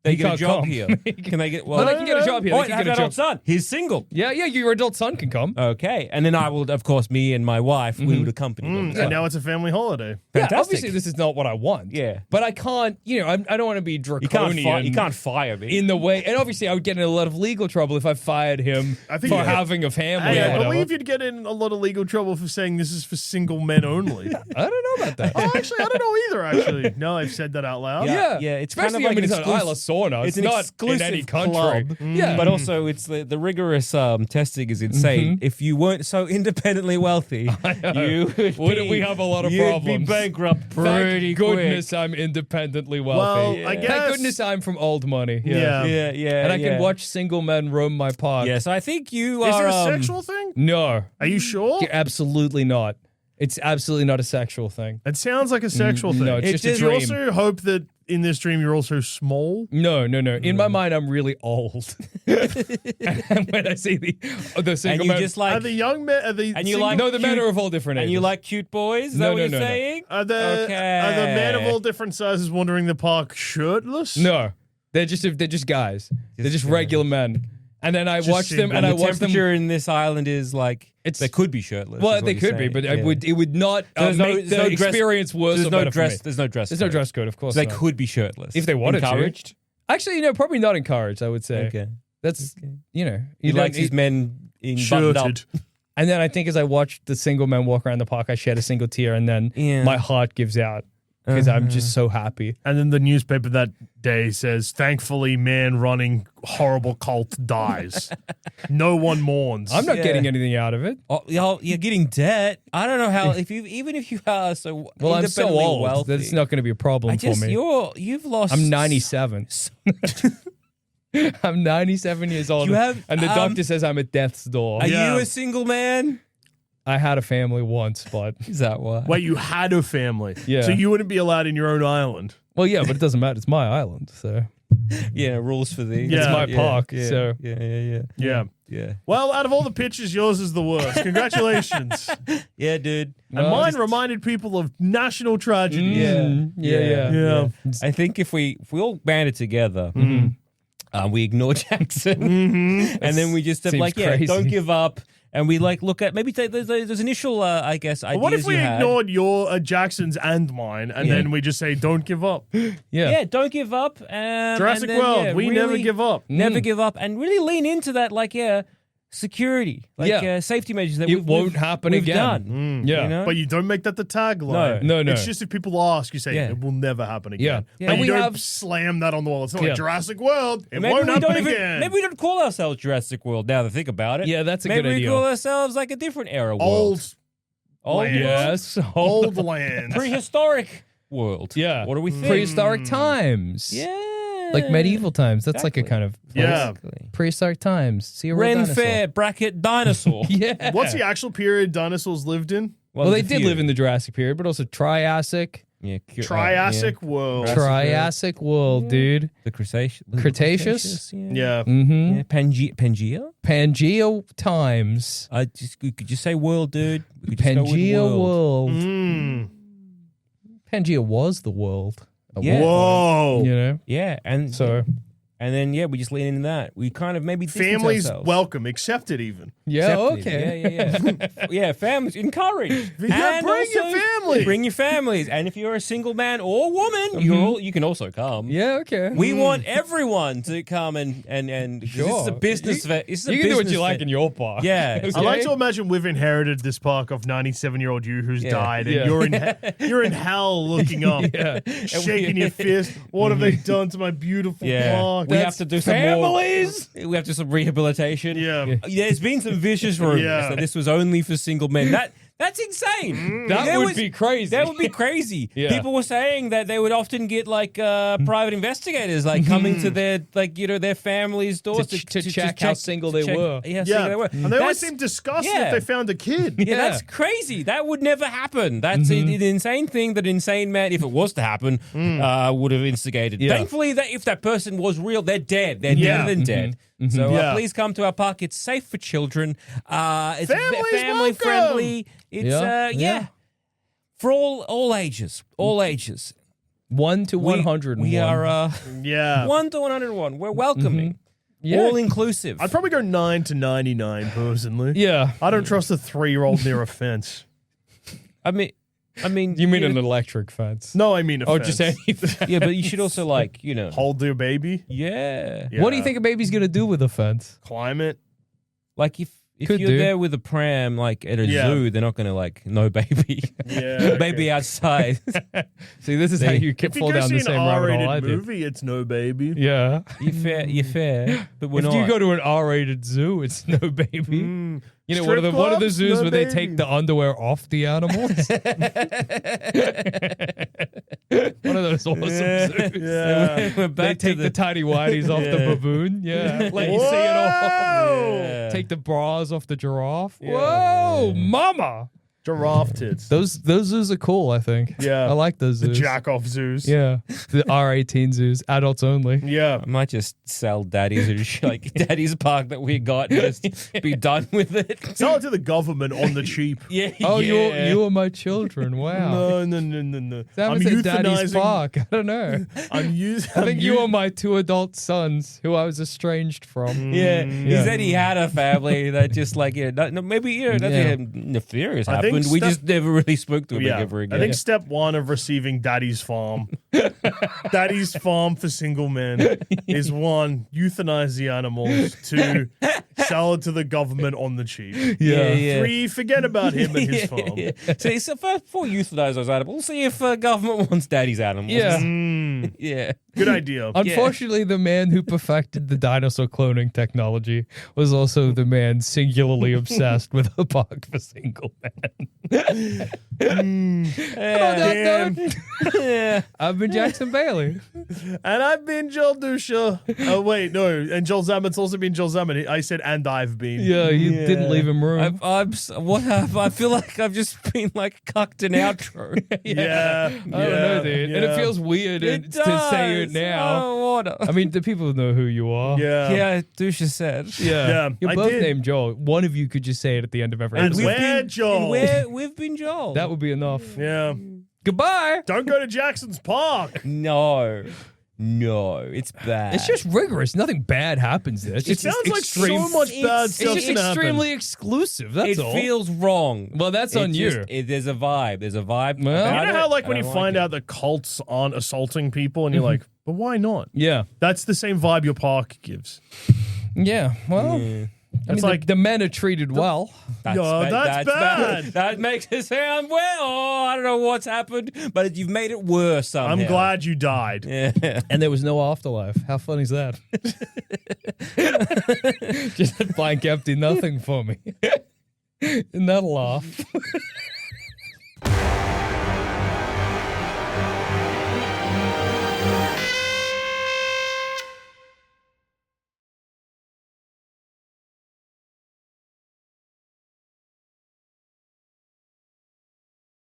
They He get a can't job come. here. Can they get? Well, they can get a job here. Oh, They I can have get an a adult job. son. He's single. Yeah, your adult son can come. Okay, and then I will, of course, me and my wife, we would accompany them. And now it's a family holiday. Yeah, Fantastic. obviously this is not what I want. Yeah. But I can't, I don't want to be You draconian. can't fire me. in the way, and obviously I would get in a lot of legal trouble if I fired him I think for you- having a family Hey, or I whatever. believe you'd get in a lot of legal trouble for saying this is for single men only. I don't know about that. Oh, actually, I don't know either, actually. No, I've said that out loud. Yeah. Yeah, it's kind of Especially, like I mean, an it's an Isle of exclusive- Sauna. it's It's an not in exclusive any country. club. Yeah. But also, it's the rigorous testing is insane. If you weren't so independently wealthy, you Wouldn't we have a lot of you'd problems? be bankrupt pretty Thank goodness I'm independently wealthy. Well, I guess- Thank goodness I'm from old money. Yeah. quick. Yeah. And I can watch single men roam my park. Yeah, so I think you Is are. it a sexual thing? No. Are you sure? Absolutely not. It's absolutely not a sexual thing. It sounds like a sexual thing. No, it's just a Did you dream. also hope that in this dream you're also small? No. In my mind, I'm really old. And when I see the and single you men, just Are like the young men? Are the And you single- like no, the men cute- are of all different ages. and you like cute boys. Is No, that what no, you're no, no. saying? Are the men of Okay. all different sizes wandering the park shirtless? No, they're just guys. They're just regular men. And then I watch them, single. and I the watch them. temperature in this island is like It's- they could be shirtless. Well, is what they you're could be, saying. but Yeah. it would not There's no- make there's no the dress- experience worse There's or no better dress. for me. There's no dress. There's no dress code, of course. So they not. could be shirtless If they wanted to. encouraged. Actually, probably not encouraged. I would say. Okay. That's He don't- likes his men in buttoned up. Shirted. And then I think as I watch the single men walk around the park, I shed a single tear, and then Yeah. my heart gives out because I'm just so happy. And then the newspaper that day says, thankfully, man running horrible cult dies. No one mourns. I'm not getting anything out of it. Oh, you're getting debt. I don't know how. Even if you are so Well, I'm so independently old wealthy, that it's not going to be a problem for me. You've lost. I'm 97. I'm 97 years old, and the doctor says I'm at death's door. Are you a single man? I had a family once, but Is that why? Wait, you had a family. Yeah. So you wouldn't be allowed in your own island. well, yeah, but it doesn't matter. It's my island, so Yeah, rules for thee. Yeah. it's my park. Yeah, So Yeah. Well, out of all the pictures, yours is the worst. Congratulations. Yeah, dude. And mine reminded people of national tragedy. yeah. I think if we all banded together, we ignore Jackson, and then we just have Seems crazy. don't give up, and we look at maybe there's initial, I guess, ideas. What if we you had. ignored your Jackson's and mine, and then we just say, don't give up? Yeah, don't give up. Jurassic and then, World, we never really give up. Never give up, and really lean into that, security, safety measures that It won't happen we've again. done. Yeah. You know? But you don't make that the tagline. No. It's just if people ask, you say, Yeah. it will never happen again. Yeah. And And you we don't have- slam that on the wall. It's not Yeah. like Jurassic World. It Maybe won't we happen don't again. maybe we don't call ourselves Jurassic World now that I think about it. Yeah, that's a maybe good idea. we call ourselves like a different era world. Old land. Yes. Old land. Prehistoric world. Yeah. What do we think? Prehistoric times. Yeah. Like medieval times. That's like a Exactly. kind of Yeah. Exactly. prehistoric times. See a real Ren dinosaur. Fair bracket dinosaur. Yeah. What's the actual period dinosaurs lived in? Well, they there's a did few. live in the Jurassic period, but also Triassic. Yeah, Triassic world. Triassic world, dude. The Cretaceous. Cretaceous? Yeah. Mm-hmm. Yeah. Pangea. Pangea times. Could you say world, dude? We could just go with Pangea world. Mm. Pangea was the world. at Yeah. one Whoa. point, you know? Yeah, and then we just lean into that. We kind of maybe distance Families ourselves. welcome, accepted even. Yeah, Accepted. okay. Yeah. Yeah, families encouraged. Yeah, And bring your also family. Bring your families. And if you're a single man or woman, you can also come. Yeah, okay. We want everyone to come and this is a business. You can do what you like in your park. Yeah. Okay? I like to imagine we've inherited this park of 97-year-old you who's died, and Yeah. you're in hell looking up, shaking your fist. What have they done to my beautiful park? We have to do some families. more. We have to do some rehabilitation. Yeah. There's been some vicious rumors Yeah. that this was only for single men. That's insane. That would be crazy. That would be crazy. Yeah. People were saying that they would often get private investigators coming to their their families' doors To check how single they were. Yeah, Yeah, single they were. and they always seem disgusted if they found a kid. Yeah, that's crazy. That would never happen. That's an insane thing that an insane man, if it was to happen, would have instigated. Yeah. Thankfully, that if that person was real, they're dead. They're Yeah. dead and dead. So Yeah. please come to our park. It's safe for children. It's Families family welcome. friendly. It's Yeah. for all ages. All ages. 1 to 101. We are Yeah. 1 to 101. We're welcoming. Yeah. All inclusive. I'd probably go 9 to 99 personally. Yeah. I don't trust a 3-year-old near a fence. I mean, You mean an electric fence? No, I mean a Oh, fence. just anything. yeah, but you should also Hold their baby. yeah. Yeah. What do you think a baby's going to do with a fence? Climate. Like if Could you're do. there with a pram at a Yeah. zoo, they're not gonna no baby. Yeah. Baby outside. See, this is how you If you fall go down see the an same rabbit hole I R-rated did. movie, it's no baby. Yeah. You're fair, but we're If not. you go to an R-rated zoo, it's no baby. You know, Strip one of the clubs? zoos No where they baby. take the underwear off the animals. One of those awesome zoos. Yeah. we're They back take to the tidy whities off the baboon. Yeah. Let you see it all. Whoa! Take the bras off the giraffe. Whoa, mama. Giraffe tits. Those zoos are cool, I think. Yeah. I like those The zoos. jack-off zoos. Yeah. The R18 zoos, adults only. Yeah. I might just sell Daddy's Daddy's park that we got and just be done with it. Sell it to the government on the cheap. Yeah. Oh, yeah. you are my children. Wow. No. That was at Daddy's Park. I don't know. I think you are my 2 adult sons who I was estranged from. Yeah. He Yeah. said he had a family that just maybe nothing nefarious I think happened. We step- just never really spoke to him Yeah. ever again. I think step 1 of receiving Daddy's farm Daddy's farm for single men is 1, euthanize the animals, 2, sell it to the government on the cheap. Yeah. 3, forget about him and his farm. So first, before you euthanize those animals, see if government wants daddy's animals. Yeah. Yeah. Good idea. Unfortunately, the man who perfected the dinosaur cloning technology was also the man singularly obsessed with a park for single men. On that note, Yeah. I've been Jackson Bailey. And I've been Joel Dusha. Oh, wait, no. And Joel Zammon's also been Joel Zammon. I said, and I've been. Yeah, you didn't leave him room. I feel like I've just been like cucked an outro. Yeah. I don't know, dude. And it feels weird to say it now. Oh, what? I mean, the people know who you are. Yeah. Dusha said. Yeah, You're I both did. named Joel. One of you could just say it at the end of every And episode. where, Joel? We've been Joel. That would be enough. Yeah. Goodbye. Don't go to Jackson's Park. No, it's bad. It's just rigorous. Nothing bad happens there. It's It just sounds like extreme. so much bad It's stuff's just gonna happen. extremely exclusive. That's It all. feels wrong. Well, that's on you. There's a vibe. There's a vibe. Well- about You know how, it. like, when I you don't find like out that cults aren't assaulting people, and you're like, but why not? Yeah. That's the same vibe your park gives. Yeah. Well, I mean, It's like- the men are treated well. That's Yeah, that's bad. That makes it sound well. Oh, I don't know what's happened, but you've made it worse somehow. I'm glad you died. Yeah. And there was no afterlife. How funny is that? Just a blank empty nothing for me. Isn't that a laugh?